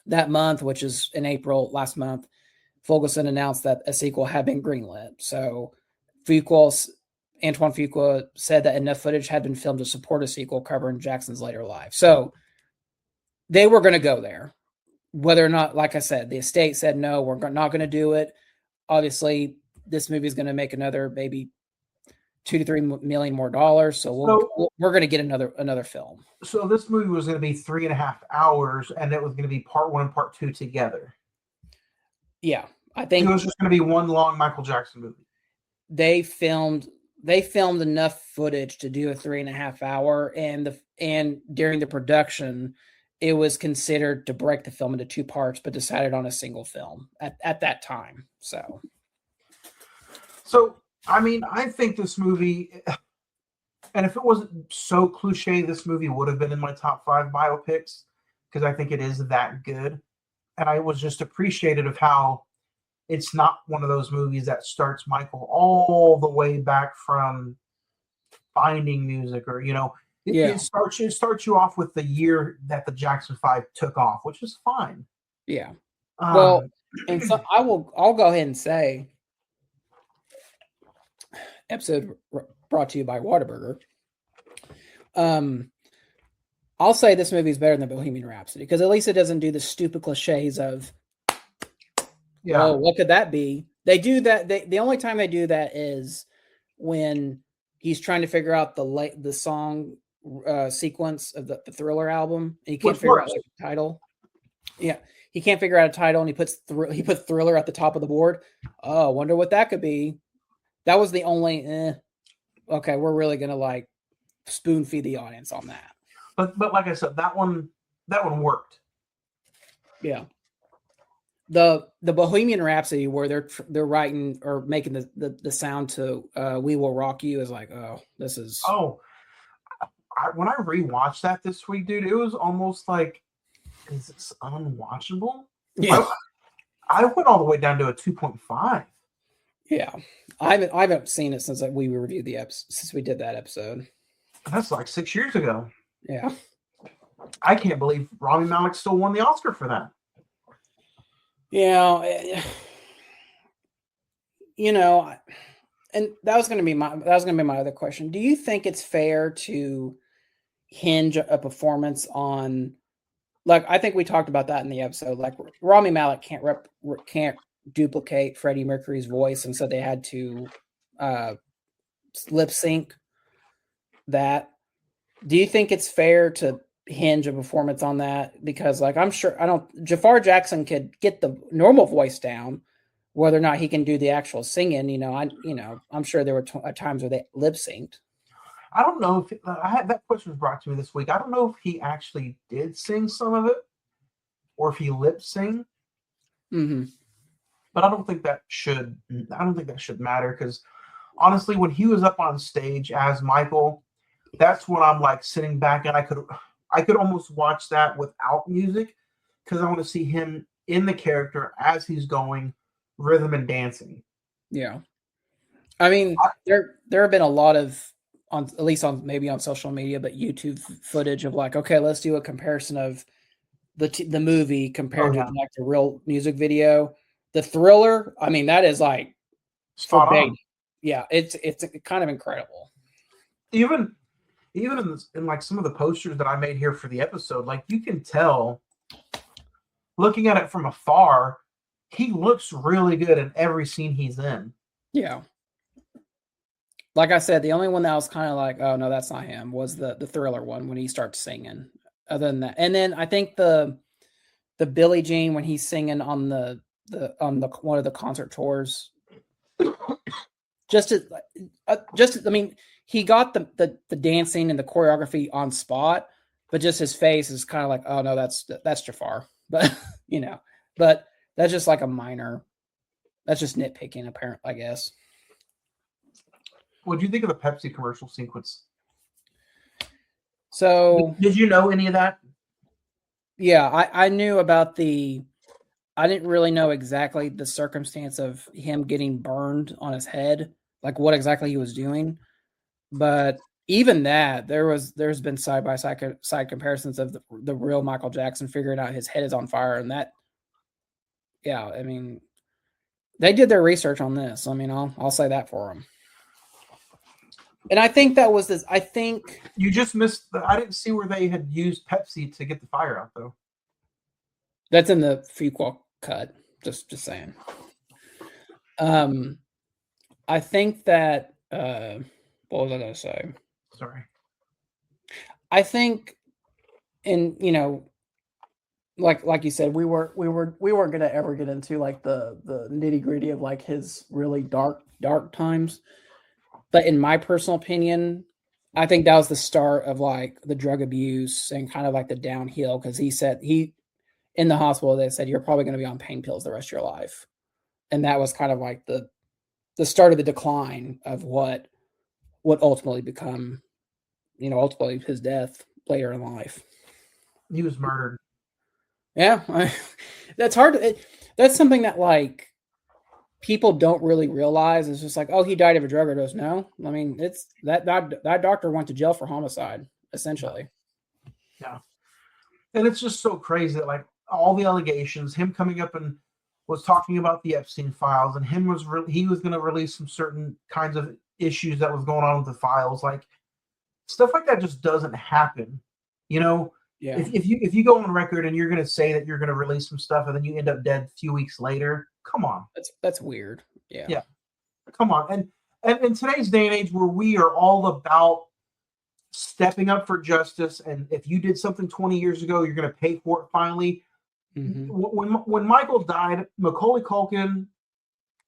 That month, which is in April last month, Fogelson announced that a sequel had been greenlit. So Antoine Fuqua said that enough footage had been filmed to support a sequel covering Jackson's later life. So they were going to go there. Whether or not, like I said, the estate said, no, we're not going to do it. Obviously, this movie is going to make another maybe $2 to $3 million more dollars. So we're going to get another film. So this movie was going to be 3.5 hours, and it was going to be part 1 and part 2 together. Yeah, I think it was just going to be one long Michael Jackson movie. They filmed enough footage to do a 3.5 hour, and during the production, it was considered to break the film into 2 parts, but decided on a single film at that time. So I mean, I think this movie, And if it wasn't so cliche, this movie would have been in my top 5 biopics because I think it is that good. And I was just appreciative of how it's not one of those movies that starts Michael all the way back from finding music, or it starts you off with the year that the Jackson 5 took off, which is fine. Yeah. Well, and so I'll go ahead and say, episode brought to you by Whataburger. I'll say this movie is better than Bohemian Rhapsody because at least it doesn't do the stupid cliches of, oh, what could that be? They do that. The only time they do that is when he's trying to figure out the song sequence of the Thriller album, and he can't figure out like the title. Yeah, he can't figure out a title, and he puts Thriller at the top of the board. Oh, I wonder what that could be. That was the only. Okay, we're really gonna like spoon feed the audience on that. But like I said, that one worked. Yeah. The Bohemian Rhapsody where they're writing or making the sound to "We Will Rock You" is like, oh, this is. Oh, when I rewatched that this week, dude, it was almost like, is this unwatchable? Yeah. I went all the way down to a 2.5. Yeah, I haven't seen it since we reviewed the episode, since we did that episode. That's like 6 years ago. Yeah, I can't believe Rami Malek still won the Oscar for that. Yeah, and that was going to be my other question. Do you think it's fair to hinge a performance on, like, I think we talked about that in the episode. Like, Rami Malek can't duplicate Freddie Mercury's voice, and so they had to lip sync that. Do you think it's fair to hinge a performance on that? Because, like, I'm sure Jafar Jackson could get the normal voice down, whether or not he can do the actual singing. I'm sure there were times where they lip synced. I don't know if that question was brought to me this week. I don't know if he actually did sing some of it, or if he lip synced. Mm-hmm. But I don't think that should matter, because honestly, when he was up on stage as Michael, that's when I'm like sitting back and I could almost watch that without music, because I want to see him in the character as he's going rhythm and dancing. Yeah. I mean, there have been a lot of, at least maybe on social media, but YouTube footage of like, okay, let's do a comparison of the movie compared to like the real music video. The Thriller, I mean, that is like spot on. Yeah, it's kind of incredible. Even in like some of the posters that I made here for the episode, like, you can tell, looking at it from afar, he looks really good in every scene he's in. Yeah. Like I said, the only one that was kind of like, oh no, that's not him, was the Thriller one when he starts singing. Other than that, and then I think the Billie Jean when he's singing on the one of the concert tours. I mean, he got the dancing and the choreography on spot, but just his face is kind of like, oh no, that's Jafar. But but that's just like a minor. That's just nitpicking, apparently, I guess. What do you think of the Pepsi commercial sequence? So, did you know any of that? Yeah, I knew about I didn't really know exactly the circumstance of him getting burned on his head, like what exactly he was doing. But even that, there's been side by side comparisons of the real Michael Jackson figuring out his head is on fire, and that, yeah, I mean, they did their research on this. I mean, I'll say that for them. And I think that was this. I think you just missed. I didn't see where they had used Pepsi to get the fire out, though. That's in the prequel cut. Just saying. I think that. What was I going to say? Sorry. I think, and like you said, we weren't going to ever get into like the nitty gritty of like his really dark times. But in my personal opinion, I think that was the start of like the drug abuse and kind of like the downhill, because he said in the hospital, they said, you're probably going to be on pain pills the rest of your life. And that was kind of like the start of the decline of what ultimately become ultimately his death later in life. He was murdered. Yeah, that's hard. That's something that like people don't really realize. It's just like, oh, he died of a drug overdose. No, I mean it's that doctor went to jail for homicide essentially. Yeah, and it's just so crazy that like all the allegations, him coming up and was talking about the Epstein files, and he was going to release some certain kinds of issues that was going on with the files, like stuff like that just doesn't happen, you know. Yeah. If you go on record and you're going to say that you're going to release some stuff and then you end up dead a few weeks later, come on. That's weird. Yeah. Yeah. Come on. And in today's day and age where we are all about stepping up for justice, and if you did something 20 years ago, you're going to pay for it finally. Mm-hmm. When Michael died, Macaulay Culkin,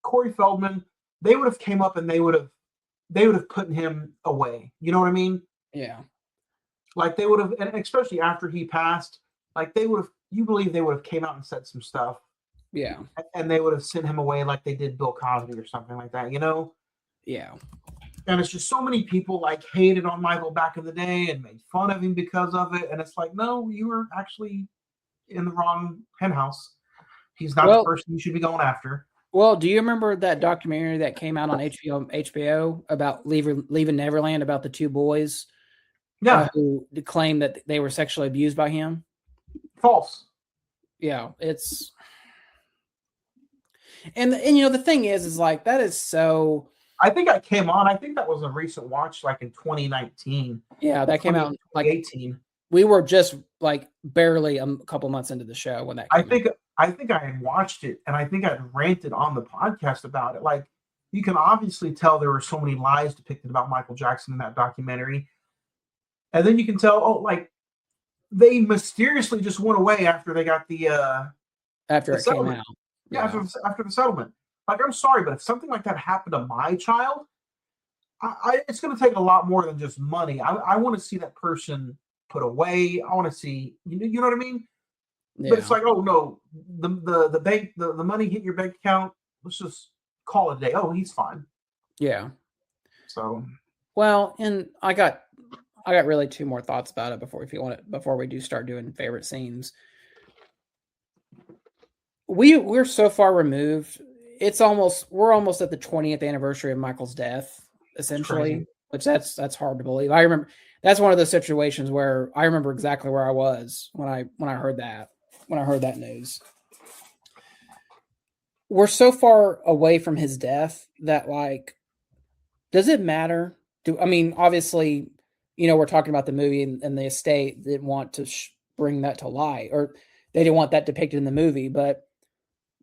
Corey Feldman, they would have came up and they would have put him away. You know what I mean? Yeah. Like they would have, and especially after he passed, like they would have, you believe they would have came out and said some stuff. Yeah. And they would have sent him away like they did Bill Cosby or something like that, you know? Yeah. And it's just so many people like hated on Michael back in the day and made fun of him because of it. And it's like, no, you were actually in the wrong henhouse. He's not the person you should be going after. Well, do you remember that documentary that came out on HBO about Leaving Neverland, about the two boys? Yeah. Who claimed that they were sexually abused by him? False. Yeah, it's and the thing is like that is so. I think I came on. I think that was a recent watch, like in 2019. Yeah, that came out like 2018. We were just like barely a couple months into the show when that. I think I had watched it, and I think I'd ranted on the podcast about it. Like, you can obviously tell there were so many lies depicted about Michael Jackson in that documentary, and then you can tell, oh, like they mysteriously just went away after they got the after it came out. Yeah, after the settlement. Like, I'm sorry, but if something like that happened to my child, it's going to take a lot more than just money. I want to see that person put away. I want to see, you know what I mean? Yeah. But it's like, oh no, the bank, the money hit your bank account. Let's just call it a day. Oh, he's fine. Yeah. So, well, and I got really two more thoughts about it before we do start doing favorite scenes. We're so far removed. We're almost at the 20th anniversary of Michael's death, essentially, which that's hard to believe. I remember that's one of those situations where I remember exactly where I was when I heard that news. We're so far away from his death that, like, does it matter? Obviously, we're talking about the movie and the estate didn't want to bring that to light, or they didn't want that depicted in the movie, but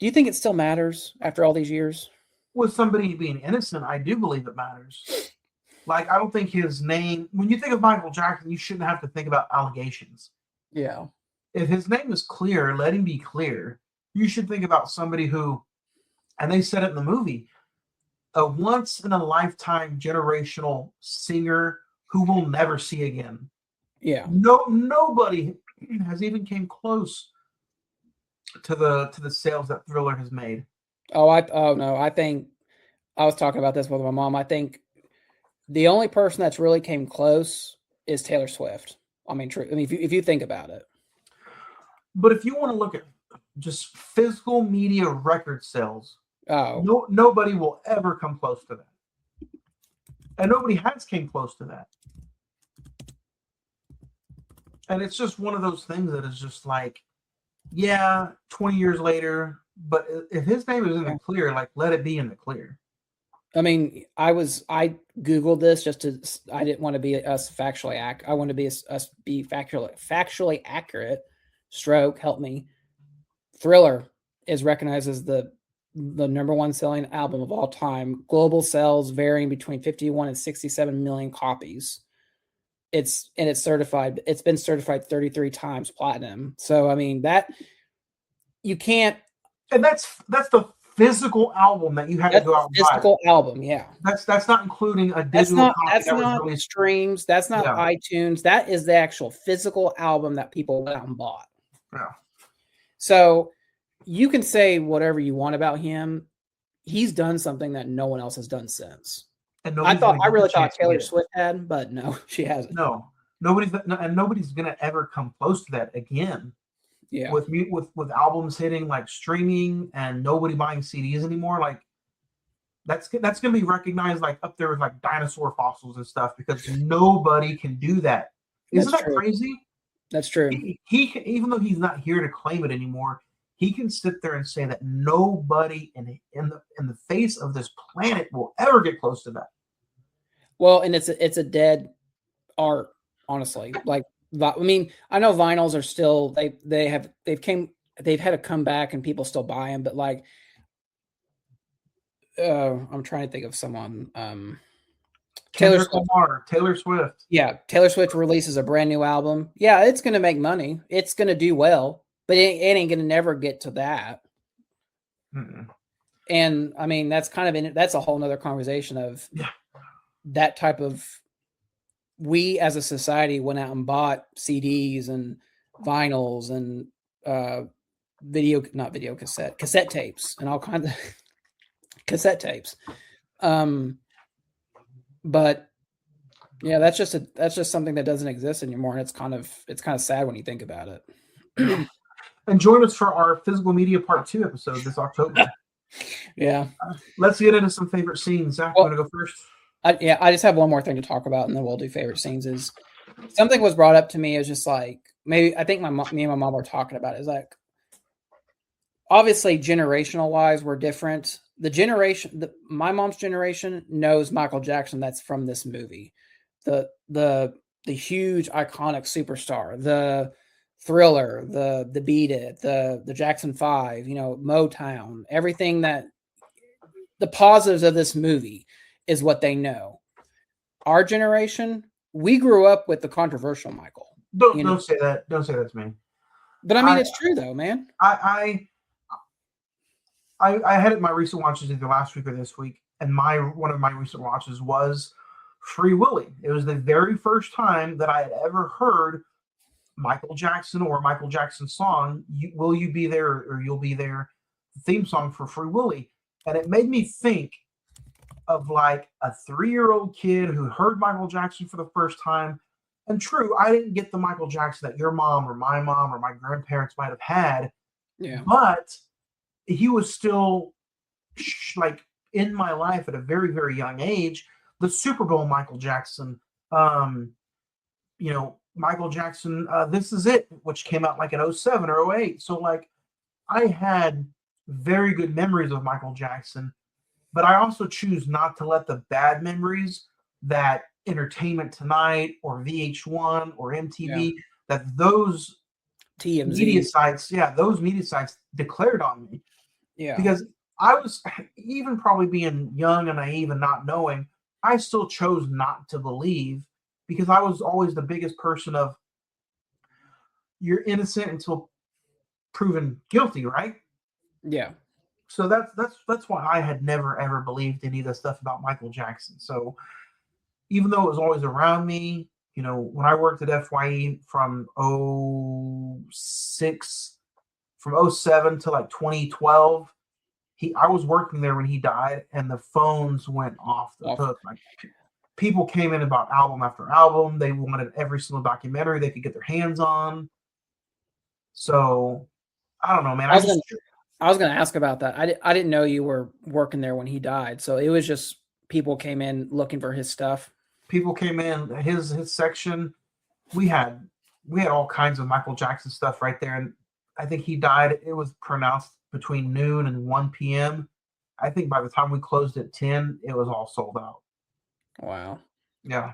do you think it still matters after all these years? With somebody being innocent, I do believe it matters. Like, I don't think his name, when you think of Michael Jackson, you shouldn't have to think about allegations. Yeah. If his name is clear, let him be clear. You should think about somebody who, and they said it in the movie, a once-in-a-lifetime generational singer who we'll never see again. Yeah. Nobody has even came close to the sales that Thriller has made. No, I think I was talking about this with my mom. I think the only person that's really came close is Taylor Swift. True. If you think about it. But if you want to look at just physical media record sales, nobody will ever come close to that. And nobody has came close to that. And it's just one of those things that is just like, yeah, 20 years later, but if his name is in the clear, like, let it be in the clear. I Googled this I didn't want to be us factually I want to be us be factually accurate. Stroke, help me. Thriller is recognized as the number one selling album of all time. Global sales varying between 51 and 67 million copies. It's certified. It's been certified 33 times platinum. So that you can't. And that's the physical album that you had to go out and buy. Physical album, yeah. That's not including a digital copy. That's not streams. That's not iTunes. That is the actual physical album that people went out and bought. Yeah. So you can say whatever you want about him. He's done something that no one else has done since. and I nobody's really thought chance to Taylor get it. Swift had, but no, she hasn't. No, nobody's gonna ever come close to that again. Yeah. With albums hitting like streaming and nobody buying CDs anymore, like that's gonna be recognized like up there with like dinosaur fossils and stuff because nobody can do that. Isn't That's that true. crazy? That's true. He even though he's not here to claim it anymore, he can sit there and say that nobody in the face of this planet will ever get close to that. Well, and it's a dead art, honestly. Like, I mean, I know vinyls are still they've had a comeback and people still buy them, but like, I'm trying to think of someone. Taylor Swift. Yeah, Taylor Swift releases a brand new album. Yeah, it's going to make money. It's going to do well, but it ain't going to never get to that. Mm-mm. And I mean, that's that's a whole nother conversation of that type of. We as a society went out and bought CDs and vinyls and cassette tapes and all kinds of cassette tapes. But yeah, that's just something that doesn't exist anymore, and it's kind of sad when you think about it. And join us for our physical media part 2 episode this October. Yeah. Let's get into some favorite scenes. Zach, you want to go first? I just have one more thing to talk about, and then we'll do favorite scenes. Is something was brought up to me as just like maybe I think me and my mom were talking about it. Is like obviously generational wise we're different. My mom's generation knows Michael Jackson. That's from this movie. The huge iconic superstar, the Thriller, the Beat It, the Jackson 5, Motown, everything that the positives of this movie is what they know. Our generation, we grew up with the controversial Michael. Don't say that. Don't say that to me. But I mean, it's true though, man. I had my recent watches either last week or this week, and one of my recent watches was Free Willy. It was the very first time that I had ever heard Michael Jackson or Michael Jackson song, Will You Be There or You'll Be There, theme song for Free Willy. And it made me think of like a 3-year-old kid who heard Michael Jackson for the first time. And true, I didn't get the Michael Jackson that your mom or my grandparents might have had. Yeah. But he was still like in my life at a very, very young age. The Super Bowl Michael Jackson, Michael Jackson, This Is It, which came out like in 07 or 08. So like I had very good memories of Michael Jackson, but I also choose not to let the bad memories that Entertainment Tonight or VH1 or MTV, that those TMZ media sites declared on me. Yeah. Because I was, even probably being young and naive and not knowing, I still chose not to believe because I was always the biggest person of you're innocent until proven guilty, right? Yeah. So that's why I had never ever believed any of the stuff about Michael Jackson. So even though it was always around me, when I worked at FYE from 07 to like 2012, I was working there when he died, and the phones went off the hook. Like people came in about album after album. They wanted every single documentary they could get their hands on. So I don't know, man. I was going to ask about that. I didn't know you were working there when he died. So it was just people came in looking for his stuff. People came in his section. We had all kinds of Michael Jackson stuff right there, and I think he died. It was pronounced between noon and 1 p.m. I think by the time we closed at 10, it was all sold out. Wow. Yeah.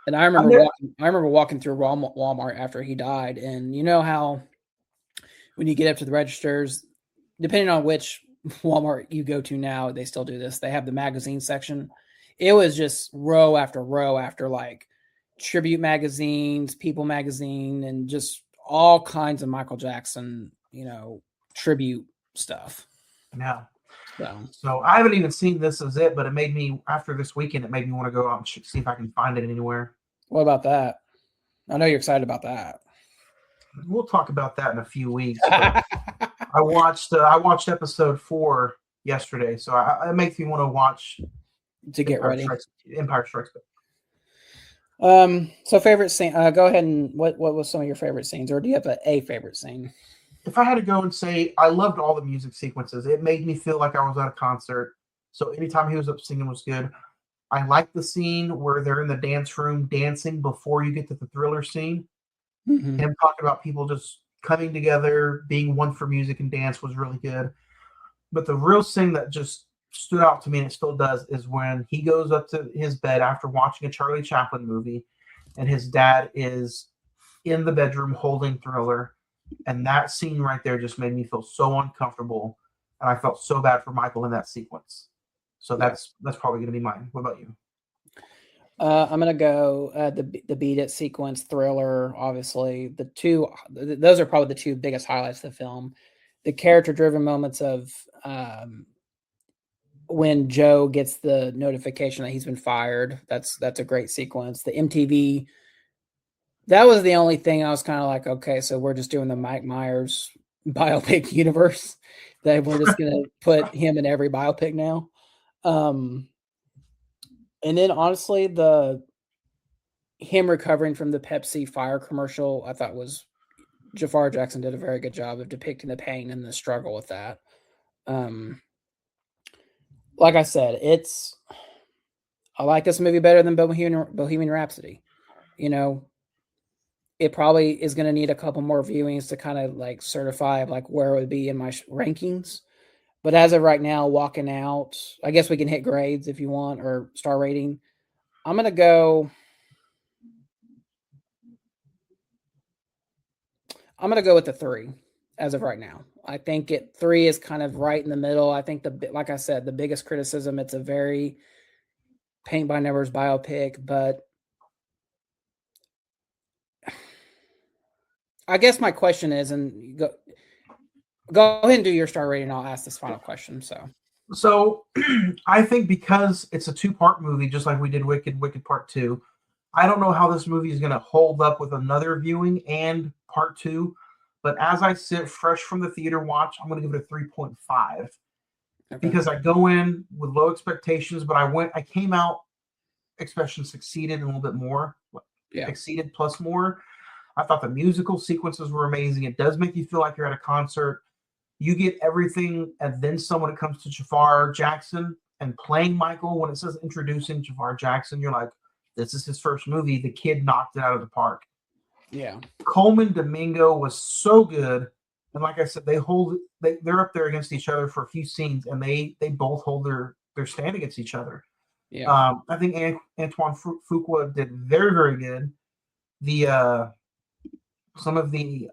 And I remember walking through Walmart after he died, and you know how when you get up to the registers, depending on which Walmart you go to now, they still do this. They have the magazine section. It was just row after row after like tribute magazines, People magazine, and just all kinds of Michael Jackson, tribute stuff. Yeah. So I haven't even seen This Is It, but it made me, after this weekend, it made me want to go out and see if I can find it anywhere. What about that? I know you're excited about that. We'll talk about that in a few weeks. I watched episode 4 yesterday, so it makes me want to watch to get ready. Empire Strikes Back. So favorite scene. Go ahead and what was some of your favorite scenes, or do you have a favorite scene? If I had to go and say, I loved all the music sequences. It made me feel like I was at a concert. So anytime he was up singing was good. I like the scene where they're in the dance room dancing before you get to the thriller scene. Mm-hmm. Him talking about people just coming together, being one for music and dance was really good. But the real thing that just stood out to me, and it still does, is when he goes up to his bed after watching a Charlie Chaplin movie, and his dad is in the bedroom holding Thriller. And that scene right there just made me feel so uncomfortable. And I felt so bad for Michael in that sequence. So that's probably going to be mine. What about you? I'm gonna go the Beat It sequence, Thriller. Obviously, those are probably the two biggest highlights of the film. The character-driven moments of when Joe gets the notification that he's been fired. That's a great sequence. The MTV. That was the only thing I was kind of like, okay, so we're just doing the Mike Myers biopic universe. That we're just gonna put him in every biopic now. And then honestly, him recovering from the Pepsi fire commercial, I thought Jafar Jackson did a very good job of depicting the pain and the struggle with that. Like I said, I like this movie better than Bohemian Rhapsody. You know, it probably is going to need a couple more viewings to kind of like certify like where it would be in my rankings. But as of right now, walking out, I guess we can hit grades if you want or star rating. I'm going to go with the 3 as of right now. I think 3 is kind of right in the middle. I think like I said, the biggest criticism, it's a very paint by numbers biopic, but I guess my question is, and go ahead and do your star rating. I'll ask this final question. So I think because it's a 2-part movie, just like we did Wicked Part 2, I don't know how this movie is going to hold up with another viewing and Part 2. But as I sit fresh from the theater watch, I'm going to give it a 3.5. Okay. Because I go in with low expectations, but I came out expectations exceeded a little bit more. Yeah. Exceeded plus more. I thought the musical sequences were amazing. It does make you feel like you're at a concert. You get everything and then some when it comes to Jafar Jackson and playing Michael. When it says introducing Jafar Jackson, you're like, this is his first movie. The kid knocked it out of the park. Yeah. Coleman Domingo was so good. And like I said, they're up there against each other for a few scenes, and they both hold their stand against each other. Yeah. I think Antoine Fuqua did very, very good. Some of the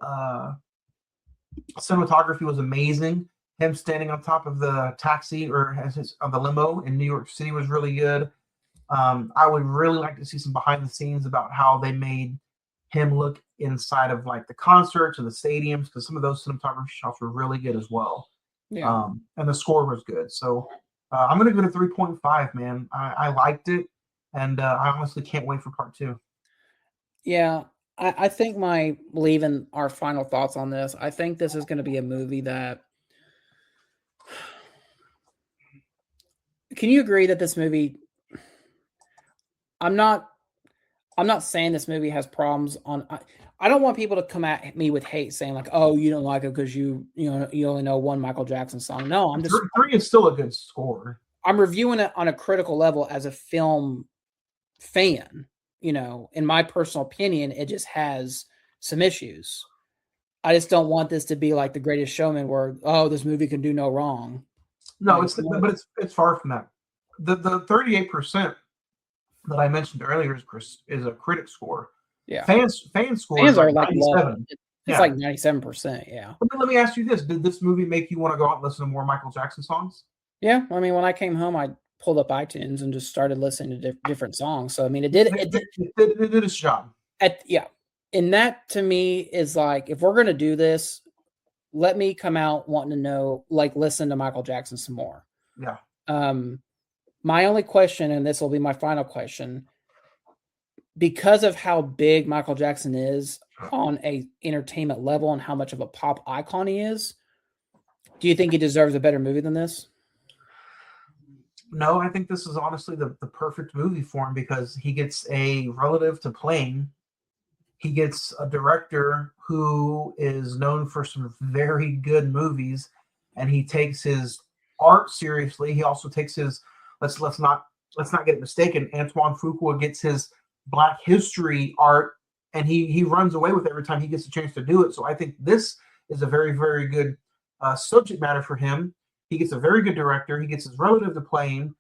cinematography was amazing. Him standing on top of the taxi or the limo in New York City was really good. I would really like to see some behind the scenes about how they made him look inside of like the concerts and the stadiums, because some of those cinematography shots were really good as well. Yeah. And the score was good. So I'm going to give it a 3.5, man. I liked it, and I honestly can't wait for Part 2. Yeah. I think leaving our final thoughts on this, I think this is going to be a movie that. Can you agree that this movie? I'm not saying this movie has problems on. I don't want people to come at me with hate, saying like, "Oh, you don't like it because you only know one Michael Jackson song." No, I'm just 3 is still a good score. I'm reviewing it on a critical level as a film fan. In my personal opinion, it just has some issues. I just don't want this to be like The Greatest Showman, where this movie can do no wrong. No, it's far from that. The 38% that I mentioned earlier is a critic score. Yeah, fan scores are like 97. It's like 97%. Yeah. Let me ask you this: did this movie make you want to go out and listen to more Michael Jackson songs? Yeah, I mean, when I came home, I pulled up iTunes and just started listening to different songs. So I mean, it did its job. And that to me is like, if we're gonna do this, let me come out wanting to know, like, listen to Michael Jackson some more. Yeah. My only question, and this will be my final question, because of how big Michael Jackson is on a entertainment level and how much of a pop icon he is, do you think he deserves a better movie than this? No, I think this is honestly the perfect movie for him because he gets a relative to playing. He gets a director who is known for some very good movies, and he takes his art seriously. He also takes his let's not get it mistaken. Antoine Fuqua gets his Black history art, and he runs away with it every time he gets a chance to do it. So I think this is a very very good subject matter for him. He gets a very good director. He gets his relative to playing.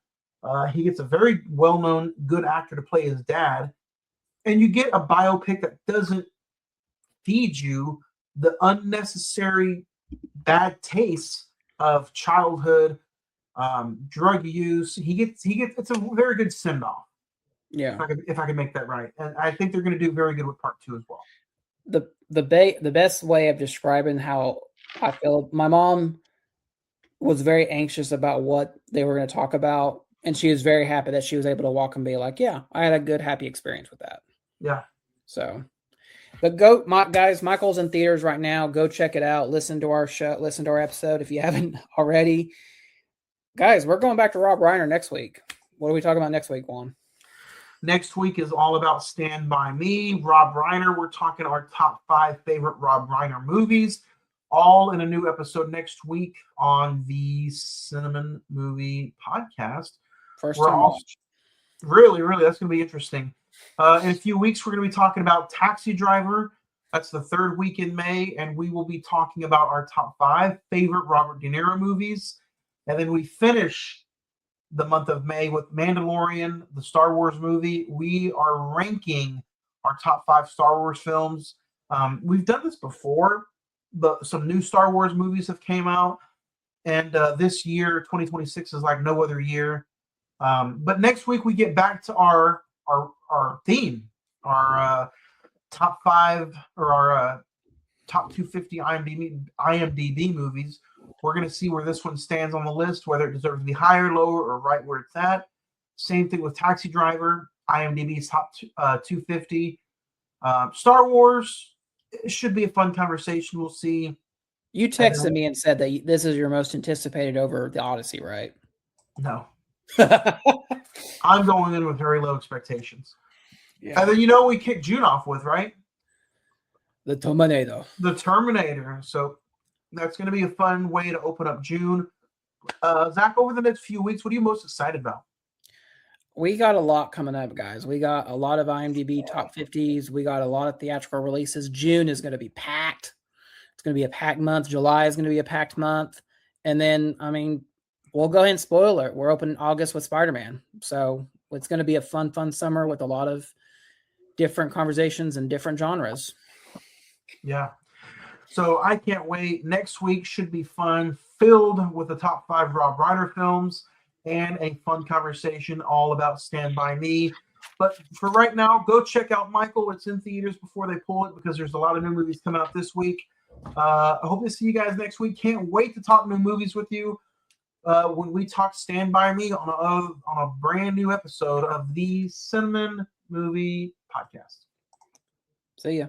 He gets a very well known good actor to play his dad, and you get a biopic that doesn't feed you the unnecessary bad taste of childhood drug use. He gets it's a very good send off. Yeah. If I could make that right, and I think they're going to do very good with part 2 as well. The best way of describing how I feel, my mom was very anxious about what they were going to talk about, and she was very happy that she was able to walk and be like, yeah, I had a good, happy experience with that. Yeah. So, but guys, Michael's in theaters right now. Go check it out. Listen to our show, listen to our episode if you haven't already. Guys, we're going back to Rob Reiner next week. What are we talking about next week, Juan? Next week is all about Stand By Me, Rob Reiner. We're talking our top 5 favorite Rob Reiner movies, all in a new episode next week on the Cine-Men Movie Podcast. First We're time all watch. really, that's going to be interesting. In a few weeks, we're going to be talking about Taxi Driver. That's the 3rd week in May, and we will be talking about our top 5 favorite Robert De Niro movies. And then we finish the month of May with Mandalorian, the Star Wars movie. We are ranking our top 5 Star Wars films. We've done this before, but some new Star Wars movies have came out, and this year, 2026, is like no other year. But next week we get back to our theme, our top 5 or our top 250 IMDb movies. We're going to see where this one stands on the list, whether it deserves to be higher, lower, or right where it's at. Same thing with Taxi Driver, IMDb's top 250. Star Wars, it should be a fun conversation. We'll see. You texted me and said that this is your most anticipated over the Odyssey, right? No. I'm going in with very low expectations. Yeah. And then we kicked June off with, right? The Terminator. The Terminator. So that's going to be a fun way to open up June. Zach, over the next few weeks, what are you most excited about? We got a lot coming up, guys. We got a lot of IMDb top 50s. We got a lot of theatrical releases. June is going to be packed. It's going to be a packed month. July is going to be a packed month. And then, we'll go ahead and spoil it. We're opening August with Spider-Man. So it's going to be a fun summer with a lot of different conversations and different genres. Yeah. So I can't wait. Next week should be fun, filled with the top 5 Rob Reiner films and a fun conversation all about Stand By Me. But for right now, go check out Michael. It's in theaters before they pull it because there's a lot of new movies coming out this week. I hope to see you guys next week. Can't wait to talk new movies with you when we talk Stand By Me on a brand new episode of the Cine-Men Movie Podcast. See ya.